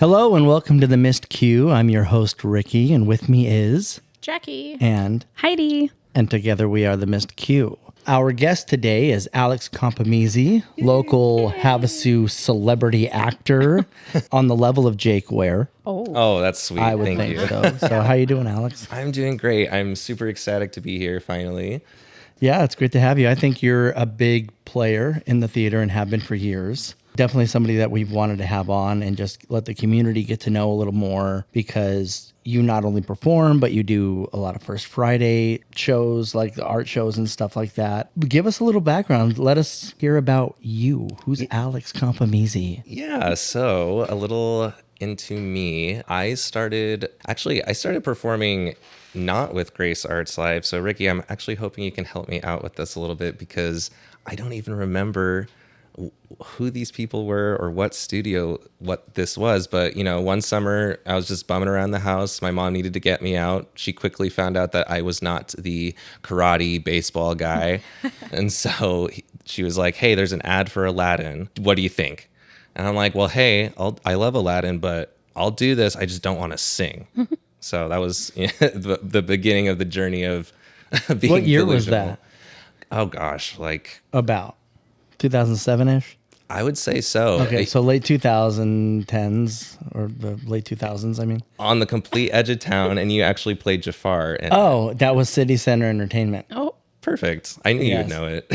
Hello and welcome to the Missed Q. I'm your host, Ricky, and with me is Jackie and Heidi. And together we are the Missed Q. Our guest today is Alex Compomizzi, local Havasu celebrity actor on the level of Jake Ware. Oh, that's sweet. I would Thank think you. so. So how you doing, Alex? I'm doing great. I'm super ecstatic to be here finally. Yeah, it's great to have you. I think you're a big player in the theater and have been for years. Definitely somebody that we've wanted to have on and just let the community get to know a little more, because you not only perform, but you do a lot of First Friday shows, like the art shows and stuff like that. Give us a little background. Let us hear about you. Who's Alex Compomizzi? Yeah, so a little into me. I started performing not with Grace Arts Live. So Ricky, I'm actually hoping you can help me out with this a little bit, because I don't even remember who these people were or what this was. But, one summer I was just bumming around the house. My mom needed to get me out. She quickly found out that I was not the karate baseball guy. And so she was like, hey, there's an ad for Aladdin. What do you think? And I'm like, well, hey, I love Aladdin, but I'll do this. I just don't want to sing. So that was the beginning of the journey of being What year delusional. was that? Oh, gosh, About 2007-ish? I would say so. Okay, so late 2010s or the late 2000s, I mean. On the complete edge of town, and you actually played Jafar. And Oh, that was City Center Entertainment. Oh, perfect. I knew Yes. you'd know it.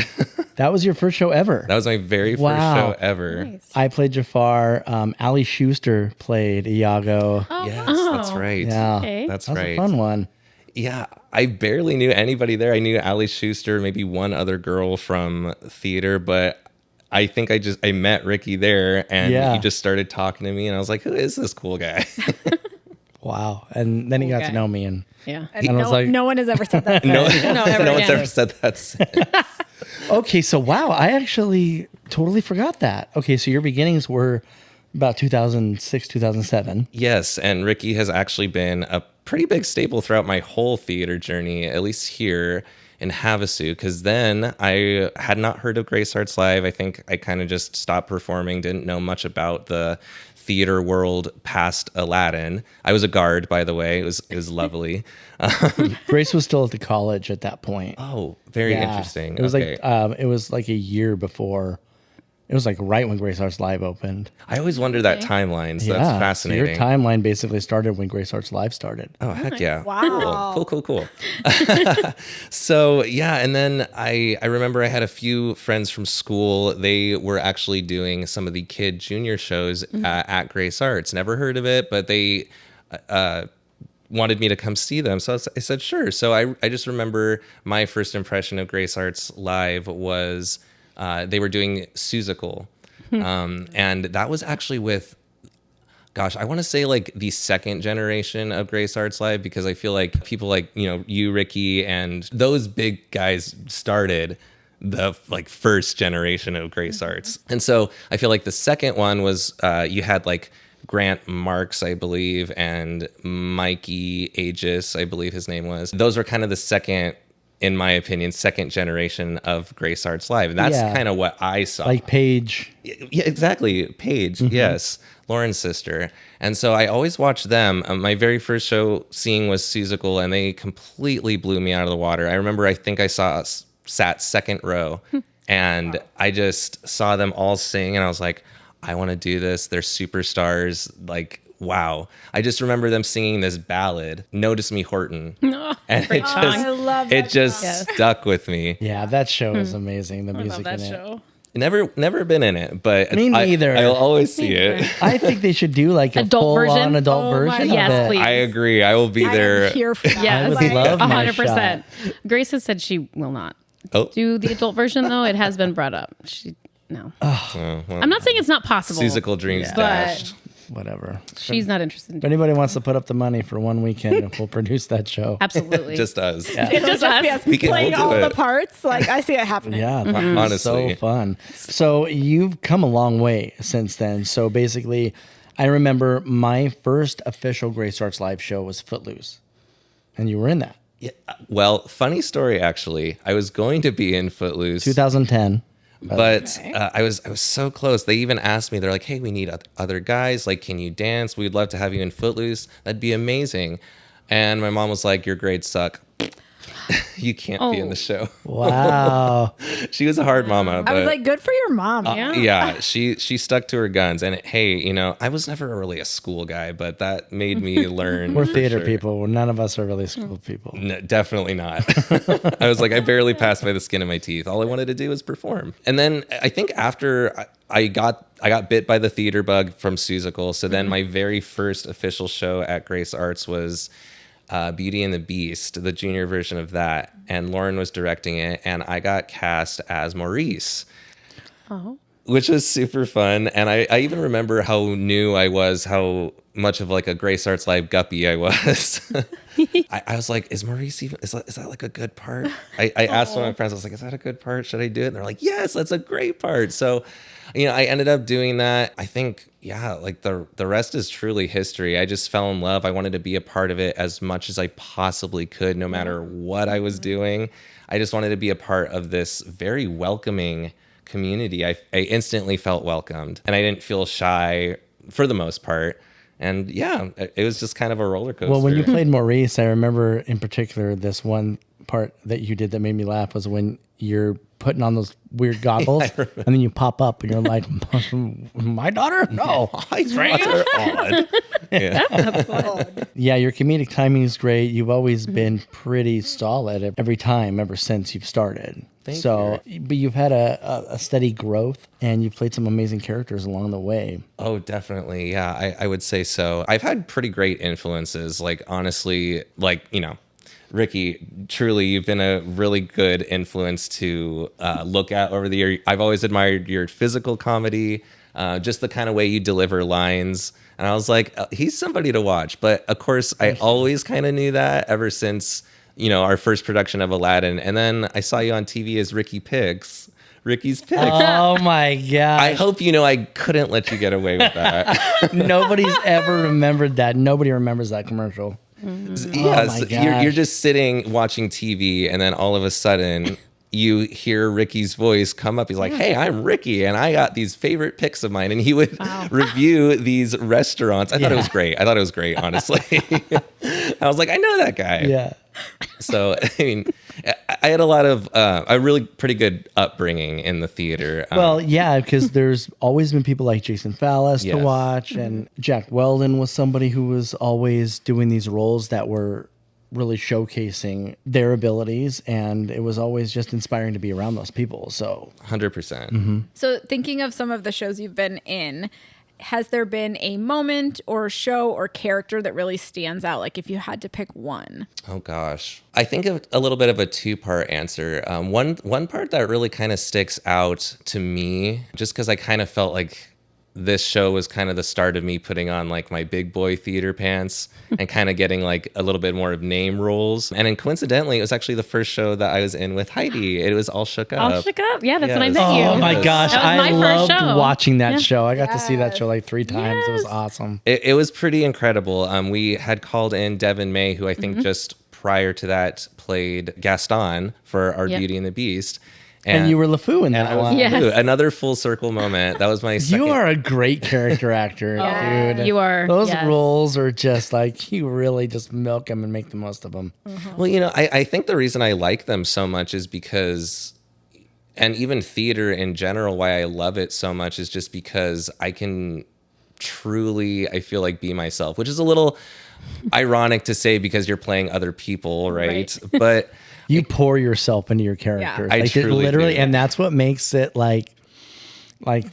That was your first show ever. That was my very first Wow. show ever. nice. I played Jafar. Ali Schuster played Iago. Yes, Oh. that's right. Yeah, Okay. That's that was right. a fun one. Yeah, I barely knew anybody there. I knew Ali Schuster, maybe one other girl from theater, but I think I met Ricky there, and Yeah. he just started talking to me, and I was like, who is this cool guy? Wow. And then he got to Okay. know me, and Yeah. And I was like- no one has ever said that. no, No, ever no one's again. ever said that since. okay, so wow, I actually totally forgot that. Okay, so your beginnings were about 2006, 2007. Yes, and Ricky has actually been a pretty big staple throughout my whole theater journey, at least here in Havasu, because then I had not heard of Grace Arts Live. I think I kind of just stopped performing, didn't know much about the theater world past Aladdin. I was a guard, by the way. It was lovely. Grace was still at the college at that point. Oh, very Yeah. interesting. It was Okay. it was like a year before. It was like right when Grace Arts Live opened. I always wonder that timeline, so that's fascinating. So your timeline basically started when Grace Arts Live started. Oh, heck yeah. Wow. Cool. So, yeah, and then I remember I had a few friends from school. They were actually doing some of the kid junior shows at Grace Arts. Never heard of it, but they wanted me to come see them. So I said, sure. So I just remember my first impression of Grace Arts Live was they were doing Seussical. And that was actually with, gosh, I want to say like the second generation of Grace Arts Live, because I feel like people like, you, Ricky, and those big guys started the like first generation of Grace Arts. And so I feel like the second one was you had like Grant Marks, I believe, and Mikey Aegis, I believe his name was. Those were kind of the second, in my opinion, second generation of Grace Arts Live. And that's Yeah. kind of what I saw. Like Paige. Yeah, exactly. Paige, yes. Lauren's sister. And so I always watched them. My very first show seeing was Seussical, and they completely blew me out of the water. I remember, I think I sat second row, and I just saw them all sing, and I was like, I want to do this. They're superstars. Like, wow. I just remember them singing this ballad, Notice Me Horton. And it Great song. I love that. it just Yes. stuck with me. Yeah, that show is amazing. The I love music that in it. show. Never been in it, but Me neither. I'll always see it. I think they should do like a Adult version? full-on adult Oh my version God. of Yes, it. please. I agree. I will be I there. am here for that. Yes. I would Like, love my 100%. Grace has said she will not Oh. do the adult version, though. It has been brought up. No. Oh, well, I'm not saying it's not possible. Seussical dreams But dashed. Whatever. she's not interested in If anybody wants to put up the money for one weekend, we'll produce that show. Absolutely. Just us. It'll Just just be us. us We can playing all do all it. the parts. Like, I see it happening. Yeah, Honestly. so fun. So you've come a long way since then. So basically, I remember my first official Grace Arts Live show was Footloose, and you were in that. Yeah. Well, funny story, actually. I was going to be in Footloose. 2010. But I was so close. They even asked me, they're like, hey, we need other guys. Like, can you dance? We'd love to have you in Footloose. That'd be amazing. And my mom was like, your grades suck. You can't be in the show. Wow. She was a hard mama. I But was like, good for your mom. yeah, she stuck to her guns. And hey, you know, I was never really a school guy, but that made me learn. We're for theater sure. people. None of us are really school people. No, definitely not. I was like, I barely passed by the skin of my teeth. All I wanted to do was perform. And then I think after I got bit by the theater bug from Seussical. So then my very first official show at Grace Arts was Beauty and the Beast, the junior version of that. And Lauren was directing it, and I got cast as Maurice. Oh. Which was super fun. And I even remember how new I was, how much of like a Grace Arts Live guppy I was. I was like, is Maurice even, is that like a good part? I asked one of my friends, I was like, is that a good part? Should I do it? And they're like, yes, that's a great part. So, you know, I ended up doing that. I think, yeah, like the rest is truly history. I just fell in love. I wanted to be a part of it as much as I possibly could, no matter what I was doing. I just wanted to be a part of this very welcoming community. I instantly felt welcomed, and I didn't feel shy for the most part. And yeah, it was just kind of a roller coaster. Well, when you played Maurice, I remember in particular this one part that you did that made me laugh was when you're putting on those weird goggles and then you pop up and you're like, my daughter? No. Eyes are odd. Yeah. Yeah, your comedic timing is great. You've always been pretty solid every time ever since you've started. Thank you. But you've had a steady growth and you've played some amazing characters along the way. Oh, definitely. Yeah, I would say so. I've had pretty great influences. Like, honestly, like, you know, Ricky, truly, you've been a really good influence to look at over the year. I've always admired your physical comedy, just the kind of way you deliver lines. And I was like, he's somebody to watch. But of course, I always kind of knew that ever since, you know, our first production of Aladdin. And then I saw you on TV as Ricky's Picks. Oh my God. I hope you know I couldn't let you get away with that. Nobody's ever remembered that. Nobody remembers that commercial. Yes, Oh my you're gosh. just sitting watching TV, and then all of a sudden you hear Ricky's voice come up. He's like, hey, I'm Ricky, and I got these favorite picks of mine. And he would review these restaurants. I thought it was great. Honestly. I was like, I know that guy. Yeah. So, I mean, I had a lot of, a really pretty good upbringing in the theater. Well, yeah, because there's always been people like Jason Fallis to Yes. watch, and Jack Weldon was somebody who was always doing these roles that were really showcasing their abilities, and it was always just inspiring to be around those people. So 100%. So thinking of some of the shows you've been in, has there been a moment or show or character that really stands out? Like if you had to pick one. Oh gosh, I think of a little bit of a two-part answer. One part that really kind of sticks out to me, just because I kind of felt like this show was kind of the start of me putting on like my big boy theater pants and kind of getting like a little bit more of name roles. And then coincidentally, it was actually the first show that I was in with Heidi. It was All Shook Up. All shook up. Yeah, that's when I Yes. met you. oh my gosh, That was I my first loved show. watching that Yeah. show. I got to see that show like 3 times. It was Yes. awesome. It was pretty incredible. We had called in Devin May, who I think just prior to that played Gaston for our Yep. Beauty and the Beast. And you were LeFou in and that I was one. Yes. LeFou. Another full circle moment. That was my second. You are a great character actor, Yeah. dude. You are, Those yes. roles are just like, you really just milk them and make the most of them. Well, you know, I think the reason I like them so much is because, and even theater in general, why I love it so much is just because I can truly, I feel like, be myself, which is a little ironic to say because you're playing other people, right? But You pour yourself into your characters. I Like, truly literally, do. and that's what makes it like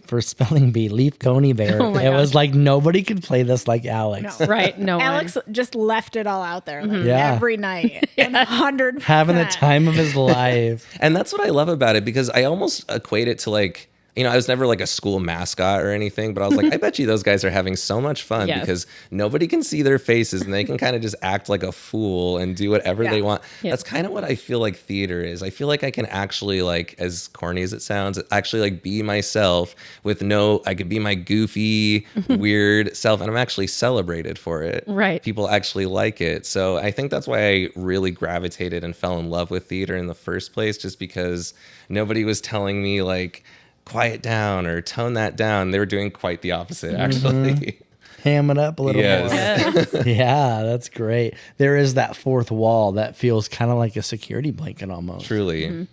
for spelling bee, leaf coney bear. Oh my it was gosh. like nobody could play this like Alex. No. Right. No Alex one. just left it all out there like Yeah. every night. 100%. Having the time of his life. And that's what I love about it, because I almost equate it to like I was never like a school mascot or anything, but I was like, I bet you those guys are having so much fun Yes. because nobody can see their faces and they can kind of just act like a fool and do whatever they want. Yep. That's kind of what I feel like theater is. I feel like I can actually, like, as corny as it sounds, actually like be myself I could be my goofy, weird self, and I'm actually celebrated for it. Right. People actually like it. So I think that's why I really gravitated and fell in love with theater in the first place, just because nobody was telling me like, quiet down or tone that down. They were doing quite the opposite, actually. Ham it up a little Yes. more. Yeah, that's great. There is that fourth wall that feels kind of like a security blanket almost. Truly.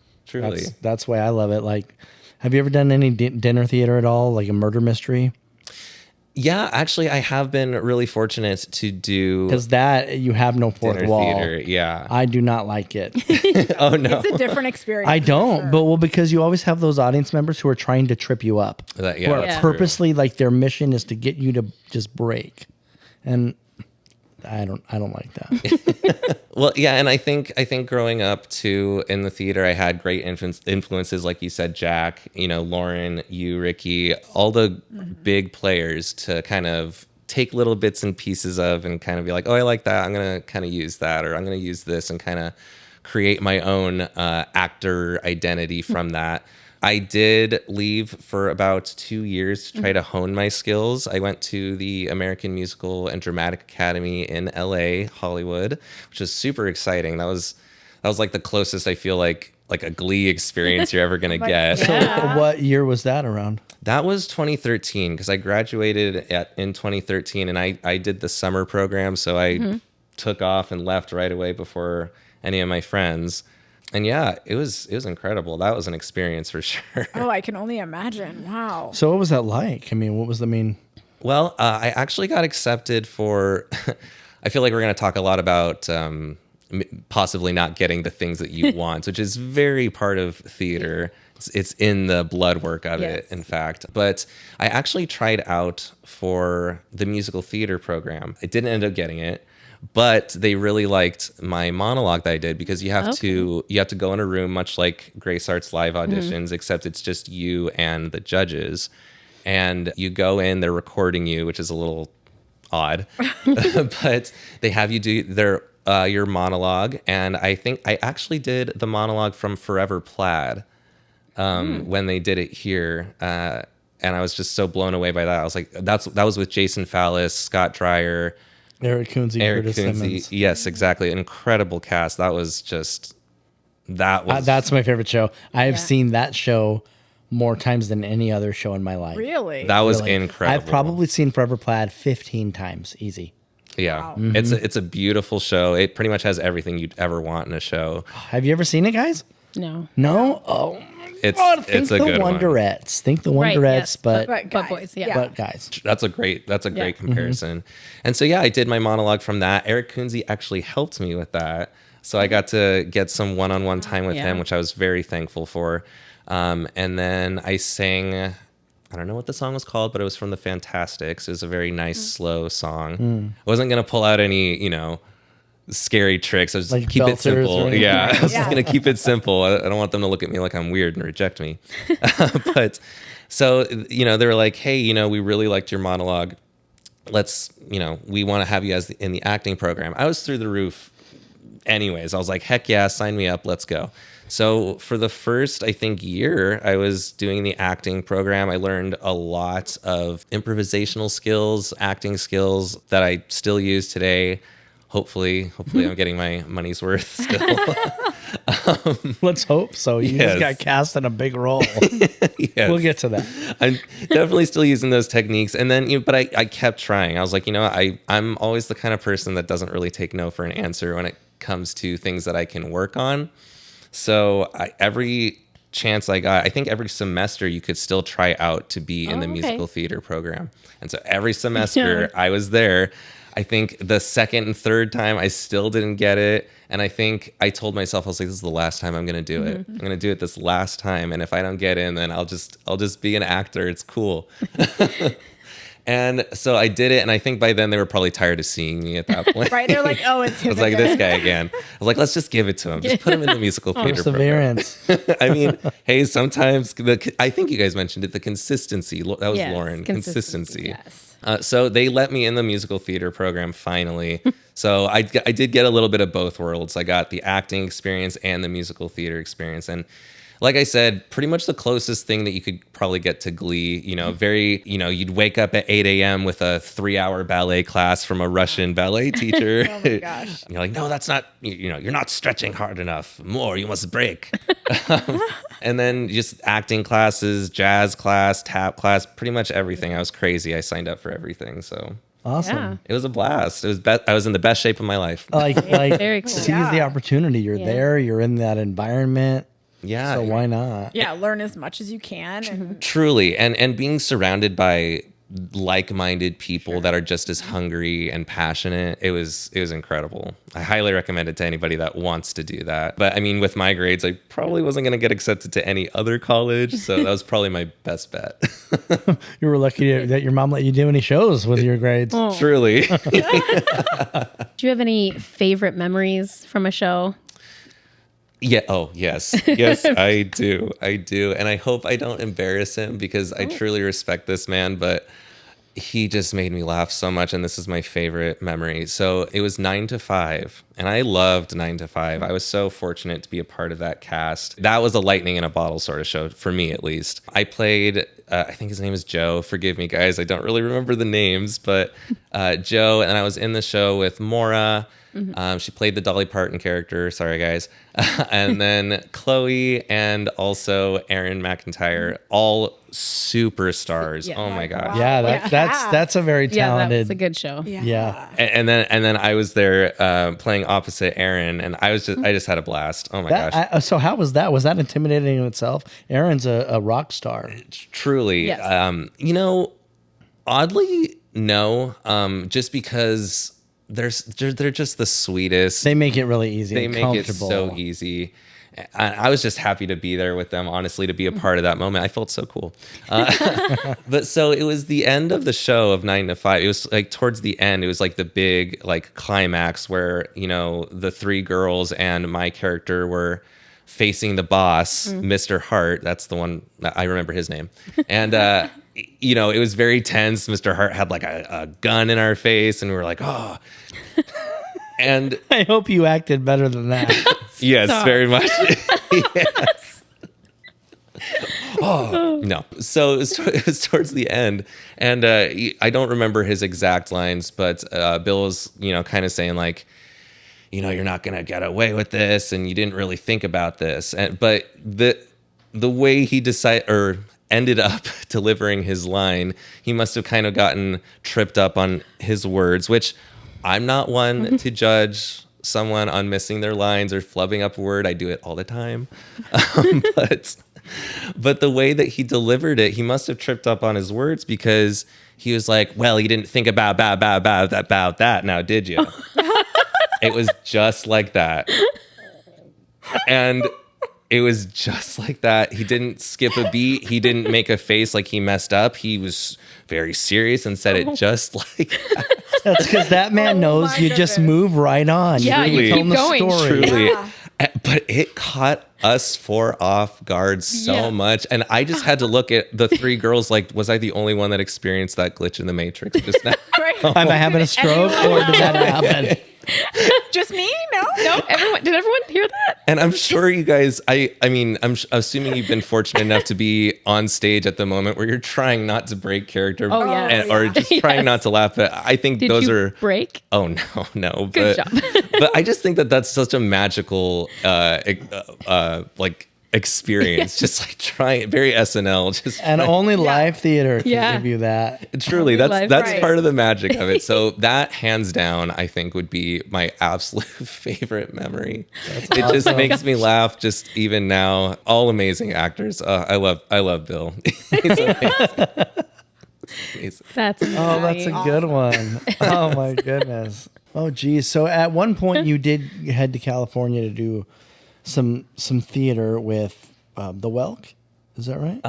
That's why I love it. Like, have you ever done any dinner theater at all, like a murder mystery? Yeah, actually, I have been really fortunate to do Because that you have no fourth dinner wall. theater. Yeah. I do not like it. Oh, no. It's a different experience. I for don't, sure. but because you always have those audience members who are trying to trip you up, Yeah, who are that's purposely like their mission is to get you to just break, and I don't like that. Well, yeah, and I think growing up too in the theater, I had great influences, like you said, Jack, Lauren, you, Ricky, all the big players to kind of take little bits and pieces of and kind of be like, oh, I like that. I'm gonna kind of use that, or I'm gonna use this, and kind of create my own actor identity from that. I did leave for about 2 years to try to hone my skills. I went to the American Musical and Dramatic Academy in LA, Hollywood, which was super exciting. That was like the closest I feel like a Glee experience you're ever going to get. So, what year was that around? That was 2013 because I graduated in 2013 and I did the summer program. So I took off and left right away before any of my friends. And yeah, it was incredible. That was an experience for sure. Oh, I can only imagine. Wow. So, what was that like? I mean, what was the main? Well, I actually got accepted for. I feel like we're going to talk a lot about possibly not getting the things that you want, which is very part of theater. It's in the blood work of it, in fact. But I actually tried out for the musical theater program. I didn't end up getting it. But they really liked my monologue that I did because you have to go in a room much like Grace Arts live auditions, except it's just you and the judges. And you go in, they're recording you, which is a little odd. But they have you do your monologue. And I think I actually did the monologue from Forever Plaid when they did it here. And I was just so blown away by that. I was like, that was with Jason Fallis, Scott Dreyer, Eric Kunze, Curtis Simmons. Yes, exactly. Incredible cast. That's my favorite show. I have seen that show more times than any other show in my life. Really? that was Really. incredible. I've probably seen Forever Plaid 15 times, easy. Yeah. Wow. It's a beautiful show. It pretty much has everything you'd ever want in a show. Have you ever seen it, guys? No. No? Oh, It's God, think it's a the good one. Wonderettes. Think the Right, Wonderettes, yes, but But guys, boys, yeah. but guys. That's a great comparison. And so, yeah, I did my monologue from that. Eric Kunze actually helped me with that. So I got to get some one-on-one time with him, which I was very thankful for. And then I sang, I don't know what the song was called, but it was from the Fantastics. It was a very nice, slow song. I wasn't going to pull out any, scary tricks. I was just Like keep it belters or simple. anything? Yeah, I was Yeah. just going to keep it simple. I don't want them to look at me like I'm weird and reject me. But so, they were like, hey, we really liked your monologue. Let's, we want to have you in the acting program. I was through the roof anyways. I was like, heck yeah, sign me up. Let's go. So for the first, I think, year I was doing the acting program, I learned a lot of improvisational skills, acting skills that I still use today. Hopefully I'm getting my money's worth still. Let's hope so. You Yes. just got cast in a big role. Yes. We'll get to that. I'm definitely still using those techniques. And then, but I kept trying. I was like, I'm always the kind of person that doesn't really take no for an answer when it comes to things that I can work on. So every chance I got, I think every semester you could still try out to be in the musical theater program. And so every semester I was there. I think the second and third time I still didn't get it. And I think I told myself, I was like, this is the last time I'm going to do it. I'm going to do it this last time. And if I don't get in, then I'll just be an actor. It's cool. And so I did it, and I think by then they were probably tired of seeing me at that point. Right? They're like, oh, it's I was like, this guy again. I was like, let's just give it to him. Just put him in the musical theater program. Perseverance. I mean, hey, sometimes I think you guys mentioned it, the consistency. That was Yes, Lauren. Consistency. yes. So they let me in the musical theater program finally. So I did get a little bit of both worlds. I got the acting experience and the musical theater experience. And like I said, pretty much the closest thing that you could probably get to Glee, you'd wake up at 8 a.m. with a 3-hour ballet class from a Russian ballet teacher. Oh my gosh. You're like, no, that's not, you're not stretching hard enough. More, you must break. And then just acting classes, jazz class, tap class, pretty much everything. I was crazy. I signed up for everything. So Awesome. Yeah. it was a blast. I was in the best shape of my life. Like Very cool. seize the opportunity. You're Yeah. there. You're in that environment. Yeah. So why not? Yeah, learn as much as you can. And Truly. And being surrounded by like-minded people that are just as hungry and passionate, it was incredible. I highly recommend it to anybody that wants to do that. But I mean, with my grades, I probably wasn't going to get accepted to any other college, so that was probably my best bet. You were lucky that your mom let you do any shows with your grades. Truly. Do you have any favorite memories from a show? Yeah. Oh, yes. Yes, I do. I do. And I hope I don't embarrass him because I truly respect this man, but he just made me laugh so much. And this is my favorite memory. So it was 9 to 5, and I loved 9 to 5. I was so fortunate to be a part of that cast. That was a lightning in a bottle sort of show, for me at least. I played, I think his name is Joe. Forgive me, guys. I don't really remember the names, but Joe. And I was in the show with Maura. She played the Dolly Parton character. Sorry, guys. And then Chloe and also Erin McIntyre, all superstars. Yeah. Oh my gosh. Yeah, that's a very Yeah, that talented. was a good show. Yeah. And then I was there playing opposite Erin, and I just had a blast. Oh my gosh. So how was that? Was that intimidating in itself? Aaron's a rock star. Truly. Yes. Oddly, no. Just because they're just the sweetest. They make it really easy. They and make it comfortable. so easy. I was just happy to be there with them, honestly, to be a part of that moment. I felt so cool. But so it was the end of the show of 9 to 5. It was like towards the end, it was like the big like climax where, the 3 girls and my character were facing the boss, Mr. Hart. That's the one, I remember his name. And, it was very tense. Mr. Hart had like a gun in our face, and we were like, oh. And I hope you acted better than that. yes, very much. Yes. Oh no! So it was towards the end, and I don't remember his exact lines, but Bill was, kind of saying like, you're not gonna get away with this, and you didn't really think about this, but the way he ended up delivering his line, he must have kind of gotten tripped up on his words, which I'm not one to judge someone on missing their lines or flubbing up a word. I do it all the time. But the way that he delivered it, he must have tripped up on his words because he was like, well, you didn't think about that now, did you? It was just like that. And it was just like that. He didn't skip a beat. He didn't make a face like he messed up. He was very serious and said it just like that. That's because that man knows my you just goodness. move right on. Yeah, you you tell keep him the going. story. Truly. Yeah. But it caught us 4 off guard so Yeah. much. And I just had to look at the 3 girls like, was I the only one that experienced that glitch in the Matrix just now? Right. Am I having a stroke or did that happen? Just me? No? No, did everyone hear that? And I'm sure you guys, I mean, I'm assuming you've been fortunate enough to be on stage at the moment where you're trying not to break character Oh, yes. or just trying Yes. not to laugh. But I think Did those you are, break? oh no. Good but, job. But I just think that that's such a magical, like experience, just like trying, very SNL, just And only live theater can Yeah. give you that. truly, Live, that's right. part of the magic of it. So that hands down, I think would be my absolute favorite memory. It just makes me laugh, just even now. All amazing actors. I love Bill. He's amazing. That's Oh, that's a good one. Oh my goodness. Oh geez. So at one point you did head to California to do some theater with the Welk. Is that right?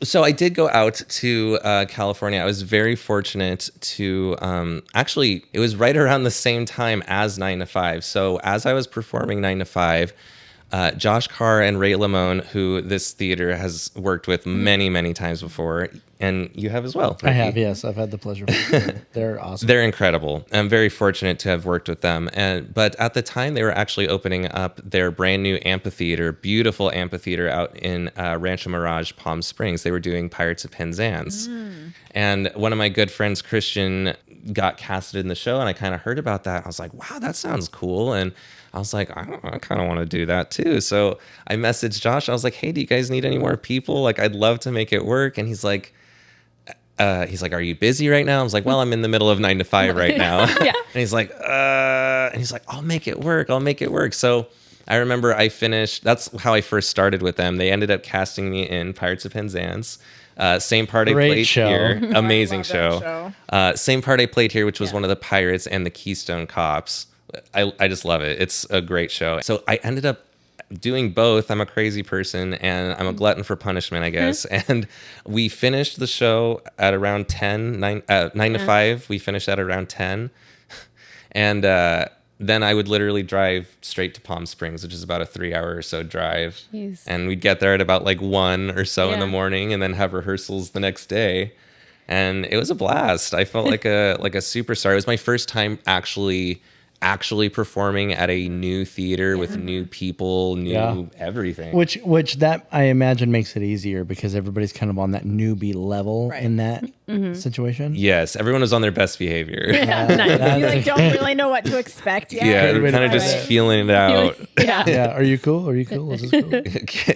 So I did go out to California. I was very fortunate to actually, it was right around the same time as 9 to 5. So as I was performing 9 to 5, Josh Carr and Ray Lamone, who this theater has worked with many, many times before, and you have as well. I have, yes. I've had the pleasure. They're awesome. They're incredible. I'm very fortunate to have worked with them. But at the time, they were actually opening up their brand new amphitheater, beautiful amphitheater out in Rancho Mirage, Palm Springs. They were doing Pirates of Penzance. And one of my good friends, Christian, got casted in the show, and I kind of heard about that. I was like, wow, that sounds cool. And I was like, I kind of want to do that too. So I messaged Josh. I was like, hey, do you guys need any more people? Like, I'd love to make it work. And he's like, are you busy right now? I was like, well, I'm in the middle of 9 to 5 right now. Yeah. And he's like, I'll make it work. I'll make it work. So I remember that's how I first started with them. They ended up casting me in Pirates of Penzance. Same part I Great played show. here. Amazing love show. that Same part I played here, which was one of the pirates and the Keystone Cops. I just love it. It's a great show. So I ended up doing both. I'm a crazy person and I'm a glutton for punishment, I guess. And we finished the show at around 9 to 5. We finished at around 10. And then I would literally drive straight to Palm Springs, which is about a 3-hour or so drive. Jeez. And we'd get there at about like 1 or so in the Yeah. morning and then have rehearsals the next day. And it was a blast. I felt like a superstar. It was my first time actually performing at a new theater with new people, new everything. Which that I imagine makes it easier because everybody's kind of on that newbie level Right. in that situation. Yes, everyone was on their best behavior. Nice. You like don't really know what to expect yet. Yeah, Great they're way to kind of put just it. feeling it out. Yeah. Yeah. Are you cool? Are you cool? Is this cool?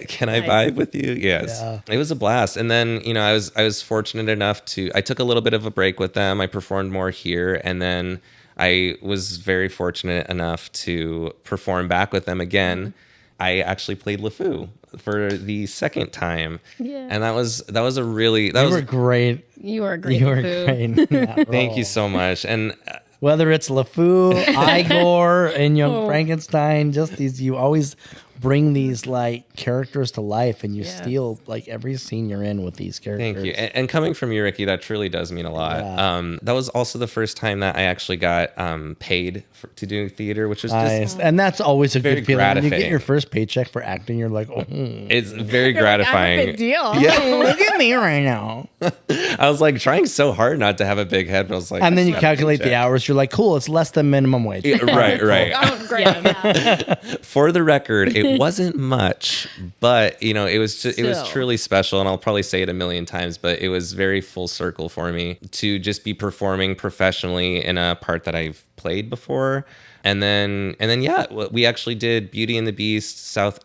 Can I vibe with you? Yes. Yeah. It was a blast. And then, I was fortunate enough I took a little bit of a break with them. I performed more here. And then I was very fortunate enough to perform back with them again. I actually played LeFou for the second time. Yeah. And that was a really, You were great. You are great. You were Food. great. in that thank role. you so much. And Whether it's LeFou, Igor, and Young Frankenstein, just these, you always bring these like characters to life, and you Yes. steal like every scene you're in with these characters. thank you. And coming from you, Ricky, that truly does mean a lot. Yeah. That was also the first time that I actually got paid to do theater, which was Nice. just And that's always a very good feeling. When you get gratifying. your first paycheck for acting, you're like, oh, it's very You're like, I'm a gratifying. big deal. look at me right now. I was like trying so hard not to have a big head, but I was like, And then you "That's not a calculate the paycheck." hours. You're like, cool, it's less than minimum wage. Yeah, right, right. Oh, great. Yeah. For the record, it wasn't much, but it was it was Still. truly special, and I'll probably say it a million times, but it was very full circle for me to just be performing professionally in a part that I've played before. And then yeah, we actually did Beauty and the Beast, South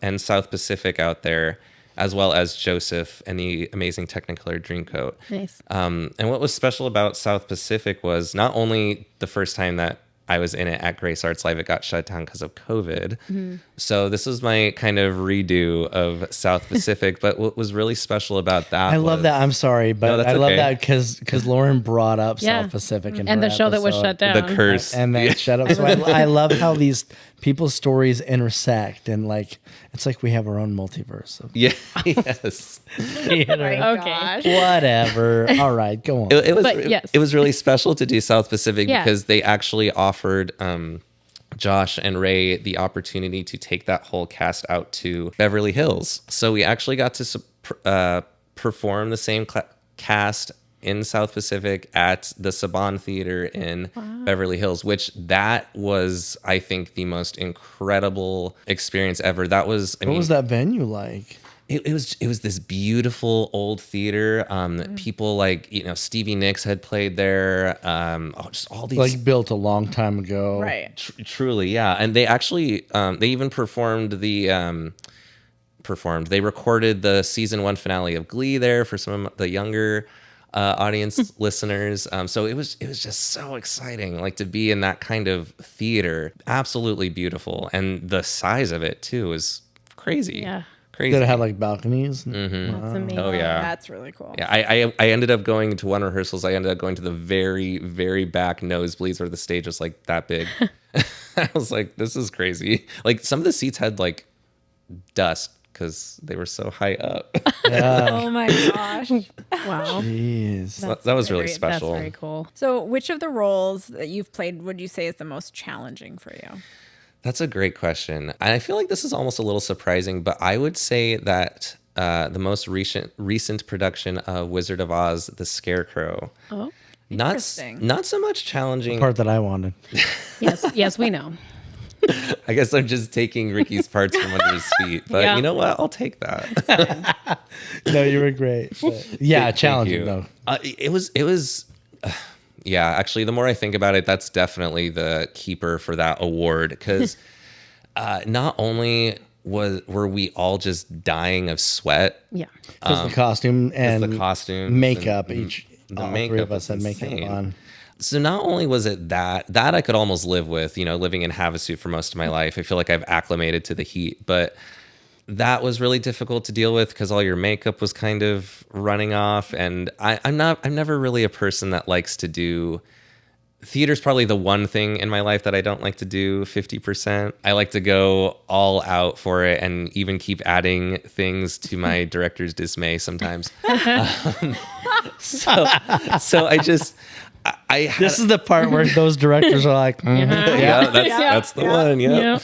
Pacific out there, as well as Joseph and the Amazing Technicolor Dreamcoat. Nice. And what was special about South Pacific was not only the first time that I was in it at Grace Arts Live, it got shut down because of COVID. So this was my kind of redo of South Pacific. But what was really special about that I love that. I'm sorry, but No, that's I love okay. that because Lauren brought up Yeah. South Pacific And the show that was shut down. the curse. and then shut up. So I love how these people's stories intersect, and like it's like we have our own multiverse of Yeah, yes. theater. My Okay. gosh. Whatever. All right, go on. It was But yes. it was really special to do South Pacific Yeah. because they actually offered Josh and Ray the opportunity to take that whole cast out to Beverly Hills. So we actually got to perform the same cast in South Pacific at the Saban Theater in Beverly Hills, which that was, I think, the most incredible experience ever. That was, What was that venue like? It was this beautiful old theater. People like Stevie Nicks had played there. Just all these Like built a long time ago. Right. truly, yeah. And they actually they even performed They recorded the season 1 finale of Glee there for some of the younger audience listeners. So it was just so exciting, like to be in that kind of theater. Absolutely beautiful, and the size of it too is crazy. Yeah. Crazy. Did it have like balconies? That's amazing. Oh yeah. That's really cool. Yeah, I ended up going to one rehearsals. I ended up going to the very, very back nosebleeds where the stage was like that big. I was like, this is crazy. Like some of the seats had like dust because they were so high up. Oh my gosh. Wow. Jeez. That was really That's special. very cool. So, which of the roles that you've played would you say is the most challenging for you? That's a great question. And I feel like this is almost a little surprising, but I would say that the most recent production of Wizard of Oz, The Scarecrow, Oh, Interesting. not so much challenging. Part that I wanted. yes, we know. I guess I'm just taking Ricky's parts from under his feet, but Yeah. you know what? I'll take that. No, you were great. But yeah, Thank challenging you. though. It was. Yeah, actually, the more I think about it, that's definitely the keeper for that award because not only were we all just dying of sweat, Yeah. Because the costume and the costumes makeup, and each the all three makeup of us was had makeup insane. on. So not only was it that I could almost live with, living in Havasu for most of my life. I feel like I've acclimated to the heat, but that was really difficult to deal with because all your makeup was kind of running off. And I'm never really a person that likes to do theater's probably the one thing in my life that I don't like to do 50%. I like to go all out for it and even keep adding things to my director's dismay sometimes. So I had, This is the part where those directors are like, yeah, that's the one. Yeah.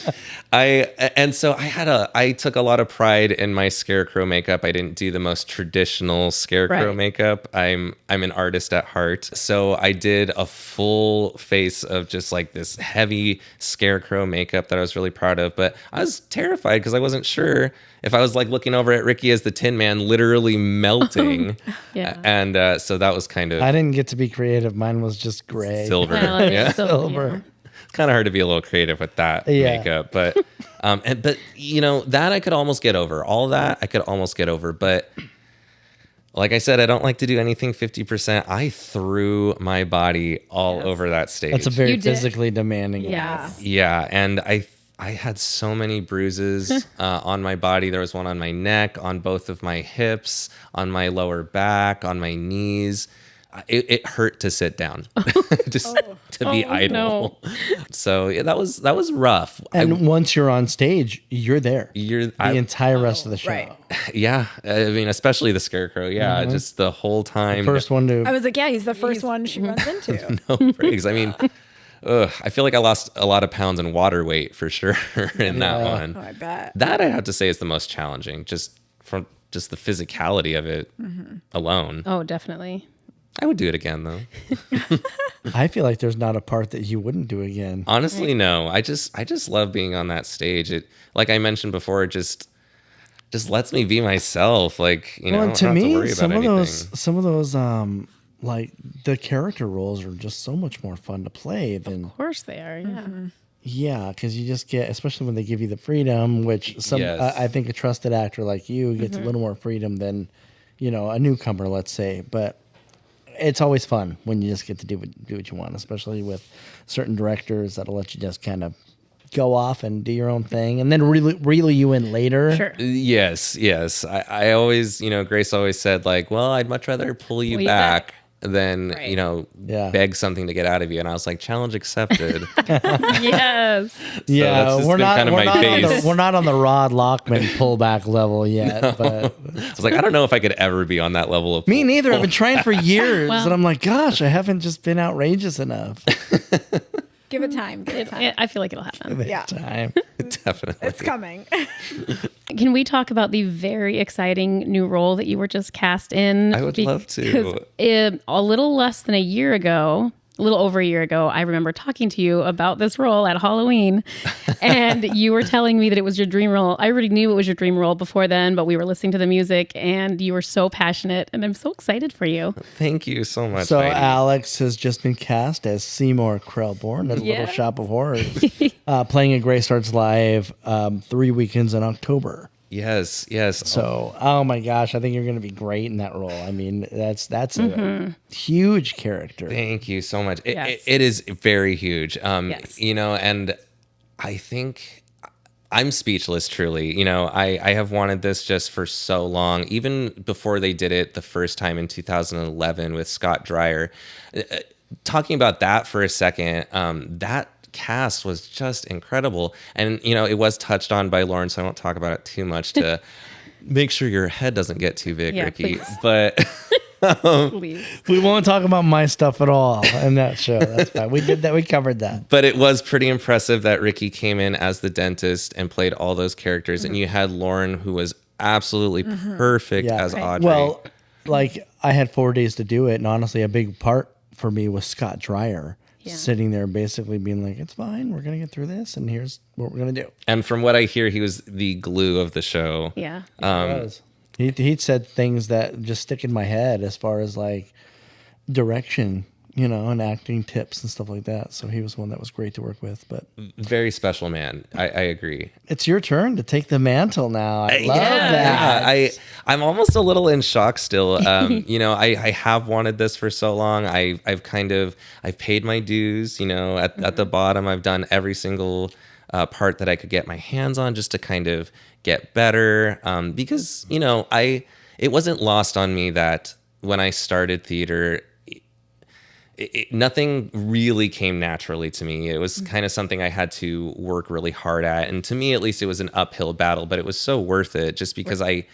Yeah. I took a lot of pride in my scarecrow makeup. I didn't do the most traditional scarecrow Right. makeup. I'm an artist at heart. So I did a full face of just like this heavy scarecrow makeup that I was really proud of, but I was terrified because I wasn't sure if I was like looking over at Ricky as the Tin Man literally melting. Yeah. And so that was kind of I didn't get to be creative. Mine was just gray. silver. Kinda like Yeah. Silver. It's kind of hard to be a little creative with that Yeah. makeup, but that I could almost get over. All that I could almost get over, but like I said, I don't like to do anything 50%. I threw my body all over that stage. That's a very You did. physically demanding. Yes. Yeah, and I had so many bruises on my body. There was one on my neck, on both of my hips, on my lower back, on my knees. It hurt to sit down, just to be idle. no. So yeah, that was rough. And once you're on stage, you're there. The I- entire rest of the show. Right. Yeah, I mean, especially the scarecrow. Yeah, just the whole time. First one to I was like, yeah, he's the first one she runs into. No praise. I mean, I feel like I lost a lot of pounds in water weight for sure in that one. Oh, I bet. That I have to say is the most challenging, just from just the physicality of it alone. Oh, definitely. I would do it again though. I feel like there's not a part that you wouldn't do again. Honestly, no. I just love being on that stage. It, like I mentioned before, it just lets me be myself. Like, I Well, don't and to have to me, worry about anything. some of those like the character roles are just so much more fun to play than Of course they are. Yeah. yeah, because you just get, especially when they give you the freedom, which Yes. I think a trusted actor like you gets a little more freedom than a newcomer, let's say. But it's always fun when you just get to do what you want, especially with certain directors that'll let you just kind of go off and do your own thing and then reel you in later. Sure. Yes. I always, Grace always said like, well, I'd much rather pull you Pull you back than, Right. Yeah. beg something to get out of you. And I was like, challenge accepted. Yes. Yeah, that's just we're been not. kind of We're my not, on base. we're not on the Rod Lockman pullback level yet. But I was like, I don't know if I could ever be on that level of me neither. I've been trying for years, Well- and I'm like, gosh, I haven't just been outrageous enough. Give it time. Give it time. I feel like it'll happen. Yeah. Time. Definitely. It's coming. Can we talk about the very exciting new role that you were just cast in? I would love to. Because a little less than a year ago, a little over a year ago, I remember talking to you about this role at Halloween, and you were telling me that it was your dream role. I already knew it was your dream role before then, but we were listening to the music, and you were so passionate, and I'm so excited for you. Thank you so much. So Heidi. Alex has just been cast as Seymour Krelborn at a Yeah. Little Shop of Horrors, playing at Grey Starts Live 3 weekends in October. Yes. So, oh my gosh, I think you're going to be great in that role. I mean, that's a huge character. Thank you so much. Yes. It is very huge. Yes. And I think I'm speechless, truly. I have wanted this just for so long, even before they did it the first time in 2011 with Scott Dreyer. Talking about that for a second, that cast was just incredible. And, you know, it was touched on by Lauren, so I won't talk about it too much to make sure your head doesn't get too big, Yeah, Ricky. please. But Please. We won't talk about my stuff at all in that show. That's fine. We did that. We covered that. but it was pretty impressive that Ricky came in as the dentist and played all those characters. And you had Lauren, who was absolutely perfect as Audrey. Well, like I had 4 days to do it, and honestly, a big part for me was Scott Dreyer sitting there, basically being like, "It's fine. We're gonna get through this, and here's what we're gonna do." And from what I hear, he was the glue of the show. Yeah. He'd said things that just stick in my head as far as like direction, you know, and acting tips and stuff like that. So he was one that was great to work with. But Very special man. I agree. it's your turn to take the mantle now. I love that. I'm almost a little in shock still. You know, I have wanted this for so long. I've paid my dues. You know, at the bottom, I've done every single part that I could get my hands on just to kind of get better. Because, you know, it wasn't lost on me that when I started theater, nothing really came naturally to me. It was kind of something I had to work really hard at. And to me, at least, it was an uphill battle, but it was so worth it just because I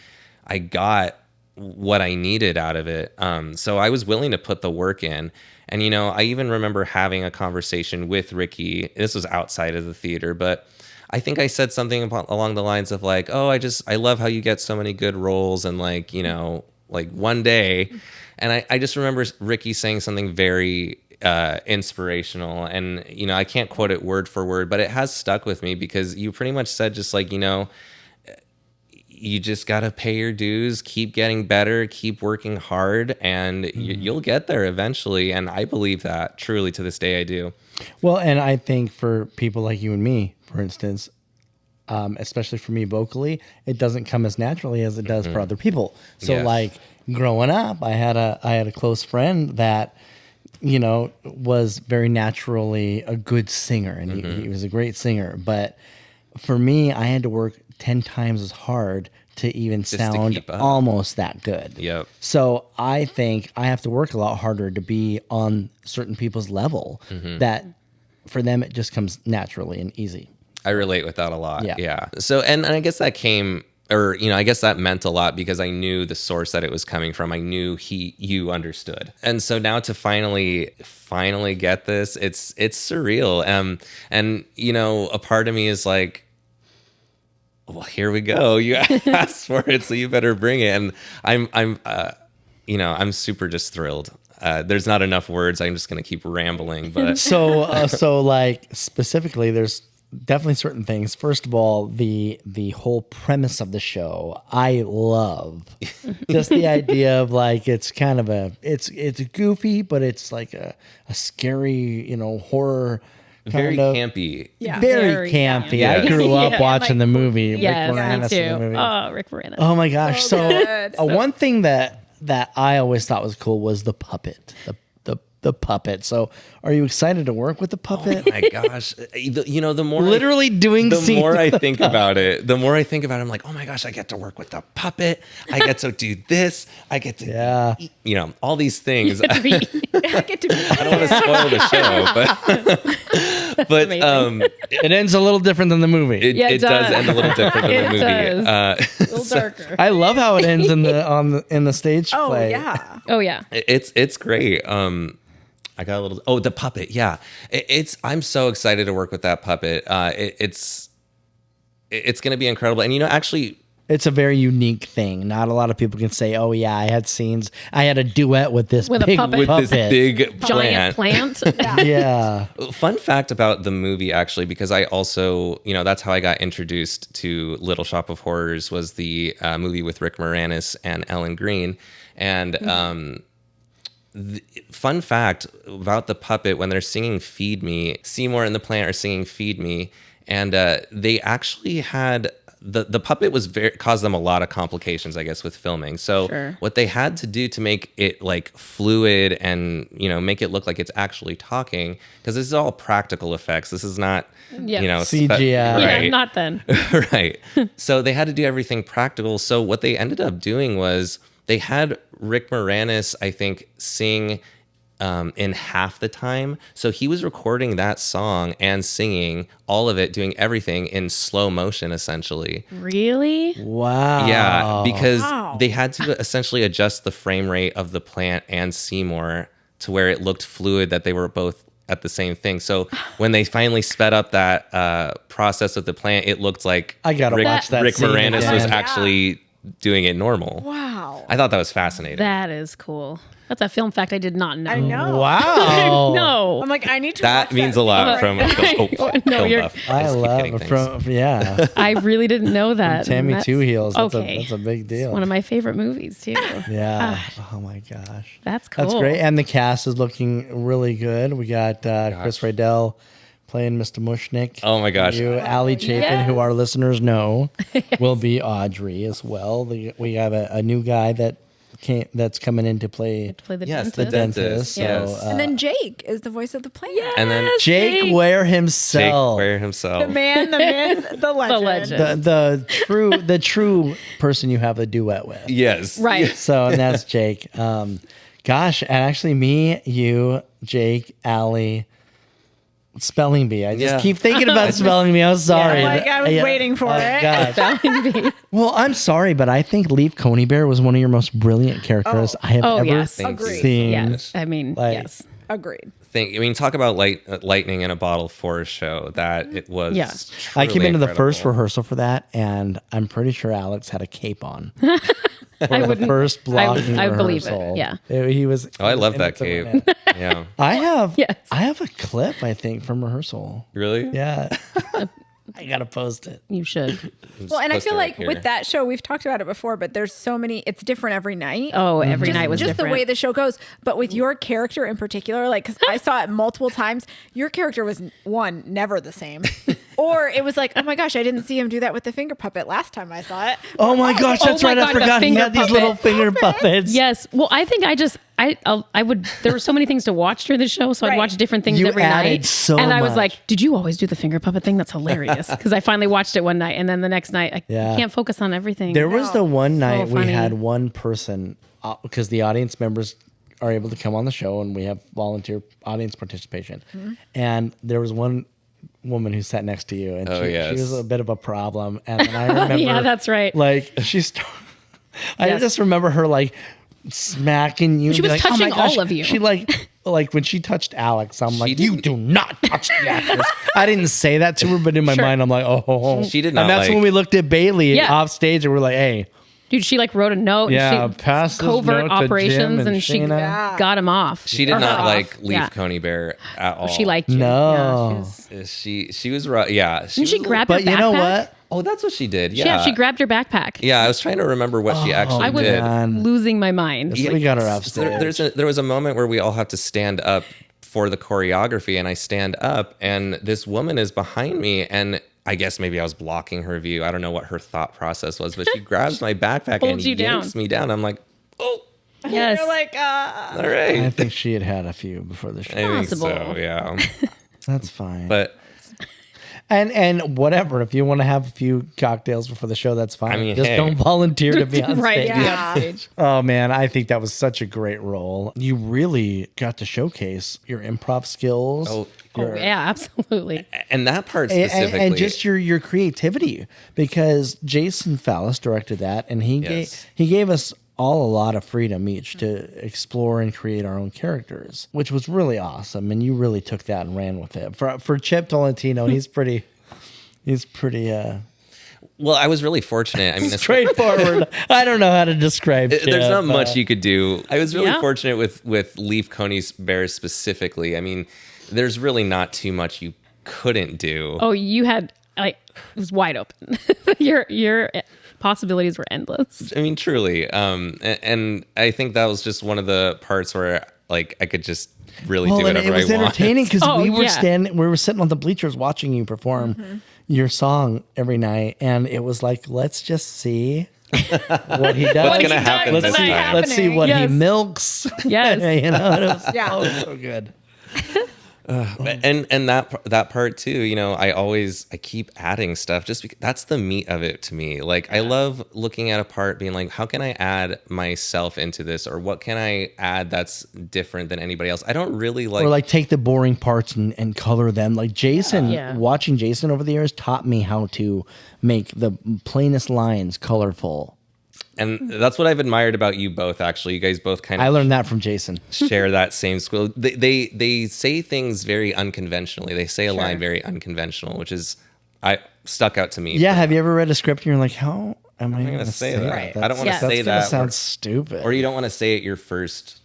got what I needed out of it. So I was willing to put the work in. And, you know, I even remember having a conversation with Ricky. This was outside of the theater, but I think I said something along the lines of like, "Oh, I love how you get so many good roles, and like, you know, like one day." And I just remember Ricky saying something very inspirational, and you know, I can't quote it word for word, but it has stuck with me because you pretty much said just like, you know, you just got to pay your dues, keep getting better, keep working hard, and you'll get there eventually. And I believe that truly to this day. I do. Well, and I think for people like you and me, for instance, especially for me vocally, it doesn't come as naturally as it does for other people. So Yes. like growing up, I had a close friend that, you know, was very naturally a good singer, and he was a great singer. But for me, I had to work 10 times as hard to even to sound keep up. almost that good. Yep. So I think I have to work a lot harder to be on certain people's level that for them it just comes naturally and easy. I relate with that a lot. Yeah. Yeah. So, and I guess that came, or, you know, I guess that meant a lot because I knew the source that it was coming from. I knew you understood. And so now to finally get this, it's surreal. And, you know, a part of me is like, well, here we go. You asked for it, so you better bring it. And I'm super just thrilled. There's not enough words. I'm just going to keep rambling, but So like specifically, there's definitely certain things. First of all, the whole premise of the show, I love just the idea of like, it's kind of it's goofy, but it's like a scary, you know, horror. very kind of, campy. Yeah. Very campy. Yeah. I grew up Yeah, watching the movie. Yes, Rick me Moranis in the too. movie. Oh, Rick Moranis. Oh my gosh! So good. So one thing that I always thought was cool was the puppet, the puppet. So are you excited to work with the puppet? Oh my gosh. You know, the more Literally doing the scenes more I with think about it, I'm like, oh my gosh, I get to work with the puppet. I get to do this. I get to, Yeah. you know, all these things. I get to be I don't want to spoil the show, but amazing. It ends a little different than the movie. Yeah, it it does does. end a little different than the It movie. does. A little darker. I love how it ends in the stage Oh play. yeah. Oh, yeah. It's great. I got a little. Oh, the puppet. Yeah, I'm so excited to work with that puppet. It's going to be incredible. And you know, actually, It's a very unique thing. Not a lot of people can say, "Oh yeah, I had scenes. I had a duet with this With a big puppet. with puppet." this big Giant plant. plant. Yeah. Fun fact about the movie, actually, because I also, you know, that's how I got introduced to Little Shop of Horrors, was the movie with Rick Moranis and Ellen Green. And fun fact about the puppet, when they're singing Feed Me, Seymour and the plant are singing Feed Me. And they actually had, the puppet was caused them a lot of complications, I guess, with filming. So Sure. what they had to do to make it like fluid and, you know, make it look like it's actually talking, because this is all practical effects. This is not, Yeah. you know, CGI. right. Yeah, not then. Right. So they had to do everything practical. So what they ended up doing was they had Rick Moranis, I think, sing in half the time. So he was recording that song and singing all of it, doing everything in slow motion, essentially. Really? Wow. Yeah, because Wow. they had to essentially adjust the frame rate of the plant and Seymour to where it looked fluid, that they were both at the same thing. So when they finally sped up that process with the plant, it looked like I gotta watch that Rick scene Moranis was again. actually doing it normal. Wow. I thought that was fascinating. That is cool. That's a film fact I did not know. I know. Wow. No. I'm like, I need to That watch means that a lot scene from right a now. No, film you're- buff. I just keep love getting it. things. Yeah. I really didn't know that. Tammy That's- Two Heels. That's, Okay. that's a big deal. One of my favorite movies too. Yeah. Oh my gosh. That's cool. That's great. And the cast is looking really good. We got Chris Rydell playing Mr. Mushnick. Oh my gosh. You, Allie Chapin, who our listeners know, will be Audrey as well. We have a new guy that's coming in to play Play the Yes, dentist. the dentist. So, Yes. And then Jake is the voice of the plant. And then Jake Ware himself. Jake Ware himself. The man, the myth, the legend. legend. the true person you have a duet with. Yes. Right. So and that's Jake. Gosh, and actually me, you, Jake, Allie, spelling bee. I just Yeah. keep thinking about spelling bee. I'm sorry. Like, I was waiting for it. Gosh. Spelling bee. Well, I'm sorry, but I think Leaf Coney Bear was one of your most brilliant characters I have Oh, ever yes. Thank you. seen. Yes. I mean, Like- yes. Agreed. Talk about lightning in a bottle for a show. That it was. Yeah. I came truly into the first incredible. rehearsal for that, and I'm pretty sure Alex had a cape on. I The wouldn't. first blocking I believe it. rehearsal. Yeah. He was. Oh, I love and that it's a cape. man. Yeah. I have. Yes. I have a clip. I think from rehearsal. Really? Yeah. I gotta post it. You should. Well, and I Post it feel right like here. with that show, we've talked about it before, but there's so many, it's different every night. Oh, every night was just different. the way the show goes. But with your character in particular, like, because I saw it multiple times, your character was never the same. Or it was like, oh my gosh, I didn't see him do that with the finger puppet last time I saw it. Oh my gosh, that's my right. I God, the forgot he finger had these puppet. little finger puppets. Yes. Well, I think I would. There were so many things to watch during the show, so I'd Right. watch different things You every added night. so and I was much. like, "Did you always do the finger puppet thing? That's hilarious." Because I finally watched it one night, and then the next night, I Yeah. can't focus on everything. There was the one night we funny. had one person because the audience members are able to come on the show and we have volunteer audience participation. And there was one woman who sat next to you and Oh, she yes. was a bit of a problem. And then I remember, Yeah, that's right. Like she started. I Yes. just remember her like smacking you. She and be was like, "Oh my touching all gosh." of you. She like when she touched Alex, I'm like, "You didn't- do not touch the actress." I didn't say that to her, but in my Sure. mind, I'm like, "Oh." She did not And that's like- when we looked at Bailey Yeah. off stage, and we're like, "Hey." Dude, she like wrote a note. Yeah, and she, pass this covert note to Jim operations, and and she Shayna. got him off. She did Or not her like off. Leaf Yeah. Coney Bear at all. She liked you. No. Yeah, She was right. Yeah. Didn't she was- grab But your you backpack? know what? Oh, that's what she did. Yeah, Yeah. she grabbed your backpack. Yeah, I was trying to remember what she actually I was did. Man. losing my mind. We got her So upstairs. there was a moment where we all have to stand up for the choreography, and I stand up, and this woman is behind me, and I guess maybe I was blocking her view. I don't know what her thought process was, but she grabs my backpack and Holds you down. yanks me down. I'm like, oh, Yes. You're like, all I right. think she had a few before the show. I think Possible. so, yeah. That's fine. But And whatever, if you want to have a few cocktails before the show, that's fine. I mean, just hey. don't volunteer to be on Right. stage. yeah. Oh man, I think that was such a great role. You really got to showcase your improv skills. Oh, Oh, yeah, absolutely. and that part And, specifically, and just your creativity, because Jason Fallis directed that, and Yes. he gave us all a lot of freedom each to explore and create our own characters, which was really awesome. And you really took that and ran with it. For Chip Tolentino, he's pretty well, I was really fortunate. I mean, straightforward. I don't know how to describe. there's Chip, not much you could do. I was really Yeah. fortunate with Leaf Coney Bear specifically. I mean, there's really not too much you couldn't do. Oh, you had like it was wide open. your possibilities were endless. I mean, truly. And I think that was just one of the parts where like I could just really do and whatever it was I wanted. entertaining because Oh, we were yeah. we were sitting on the bleachers watching you perform your song every night, and it was like, let's just see what he does. What's gonna happen Let's this see, time? let's see what Yes. he milks. Yes. you know, it was Yeah. so good. And that part too, you know, I keep adding stuff just because that's the meat of it to me. Like I love looking at a part being like, how can I add myself into this, or what can I add that's different than anybody else? I don't really like Or like take the boring parts and color them. Like Jason, Yeah. watching Jason over the years taught me how to make the plainest lines colorful. and that's what I've admired about you both. Actually, you guys both kind I of learned that from Jason. share that same school. They say things very unconventionally. They say a line very unconventional, which is I stuck out to me. Yeah, have you ever read a script and you're like, how am I going to say say that? that? I don't want to Yes. say That that. sounds stupid. Or you don't want to say it your first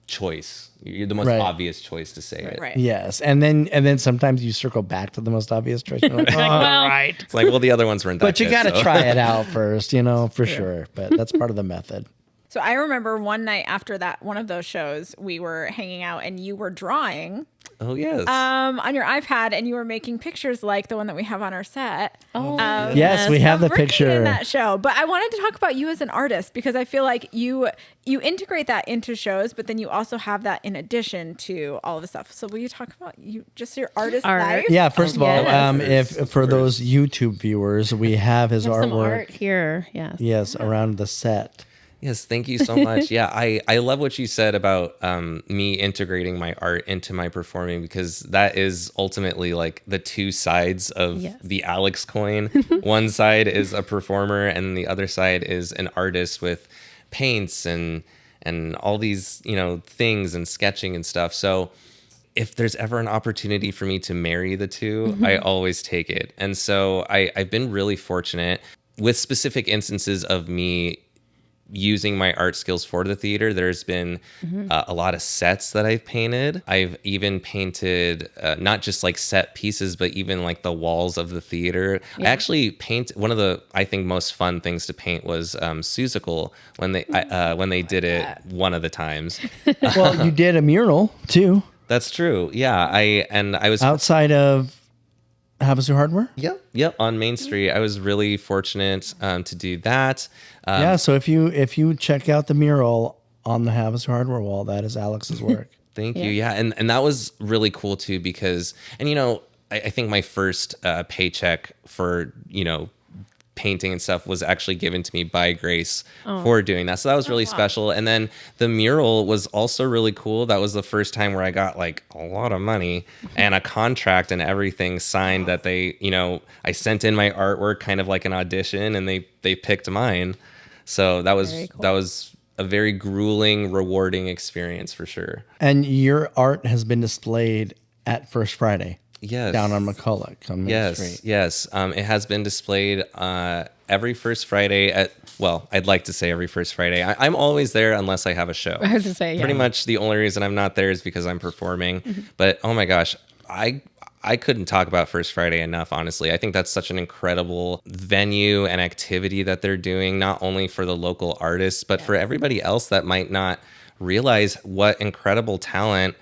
choice. You're the most Right. obvious choice to say it. Right. Yes, and then sometimes you circle back to the most obvious choice. You're like, all well, right. It's like, well, the other ones weren't that But you good, got to so. try it out first, you know, for sure. But that's part of the method. So I remember one night after that one of those shows, we were hanging out and you were drawing Oh, yes. on your iPad and you were making pictures like the one that we have on our set. Oh, Yes, we have the Ricky picture. in that show. But I wanted to talk about you as an artist because I feel like you integrate that into shows, but then you also have that in addition to all of the stuff. So will you talk about your artist Art. life? Yeah, first of all, Yes. if for those YouTube viewers, we have his some artwork. art here. Yes. Yes, around the set. Yes, thank you so much. Yeah, I love what you said about me integrating my art into my performing, because that is ultimately like the two sides of Yes. the Alex coin. One side is a performer and the other side is an artist with paints and all these, you know, things and sketching and stuff. So if there's ever an opportunity for me to marry the two, I always take it. And so I've been really fortunate with specific instances of me using my art skills for the theater. There's been a lot of sets that I've painted. I've even painted not just like set pieces, but even like the walls of the theater. I actually one of the, I think, most fun things to paint was Seussical when they did it one of the times. Well, you did a mural too That's true. Yeah. I was outside of Havasu Hardware. Yep. On Main Street. I was really fortunate to do that. Yeah, so if you check out the mural on the Havasu Hardware wall, that is Alex's work. Thank you. Yeah. And that was really cool too, because, and you know, I think my first paycheck for, you know, painting and stuff was actually given to me by Grace for doing that. So that was really special. And then the mural was also really cool. That was the first time where I got like a lot of money and a contract and everything signed that they, you know, I sent in my artwork kind of like an audition and they picked mine. So that was that was a very grueling, rewarding experience for sure. And your art has been displayed at First Friday. Yes. Down on McCulloch on Main Street. Yes. It has been displayed every first Friday I'd like to say every first Friday. I'm always there unless I have a show. I was to say, yeah. Pretty much the only reason I'm not there is because I'm performing. But oh my gosh, I couldn't talk about First Friday enough, honestly. I think that's such an incredible venue and activity that they're doing, not only for the local artists, but for everybody else that might not realize what incredible talent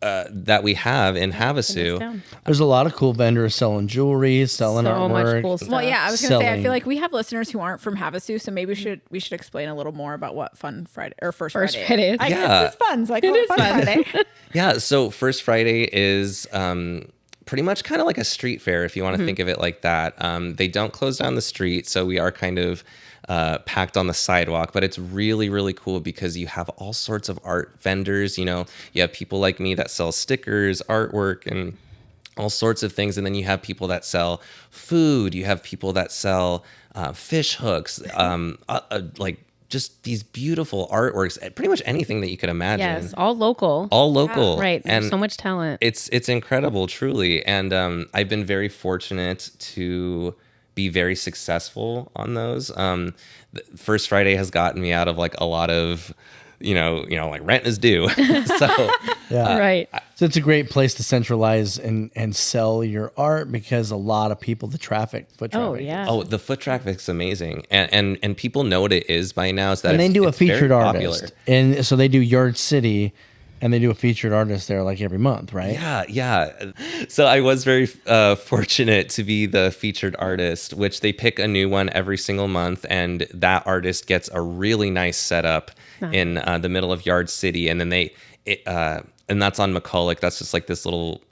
that we have in Havasu. There's a lot of cool vendors selling jewelry, selling So artwork. much cool stuff. Well, yeah, I was going to say, I Selling. feel like we have listeners who aren't from Havasu, so maybe we should explain a little more about what Fun Friday or First Friday. Friday is. I Yeah. guess it's fun. So I call it Fun Friday. Yeah, so First Friday is pretty much kind of like a street fair, if you want to think of it like that. They don't close down the street, so we are kind of packed on the sidewalk, but it's really, really cool because you have all sorts of art vendors. You know, you have people like me that sell stickers, artwork, and all sorts of things. And then you have people that sell food. You have people that sell fish hooks, like just these beautiful artworks, pretty much anything that you could imagine. Yes, all local. All local. Right. There's And so much talent. it's incredible, truly. And I've been very fortunate to be very successful on those. First Friday has gotten me out of like a lot of, you know, like rent is due. So Yeah. Right. So it's a great place to centralize and sell your art because a lot of people, foot traffic. Oh, yeah. oh, the foot traffic's amazing, and people know what it is by now. So that And they it's- do a it's very featured popular. artist. And so they do Yard City and they do a featured artist there like every month, right? Yeah. So I was very fortunate to be the featured artist, which they pick a new one every single month. And that artist gets a really nice setup in the middle of Yard City. And then and that's on McCulloch. That's just like this little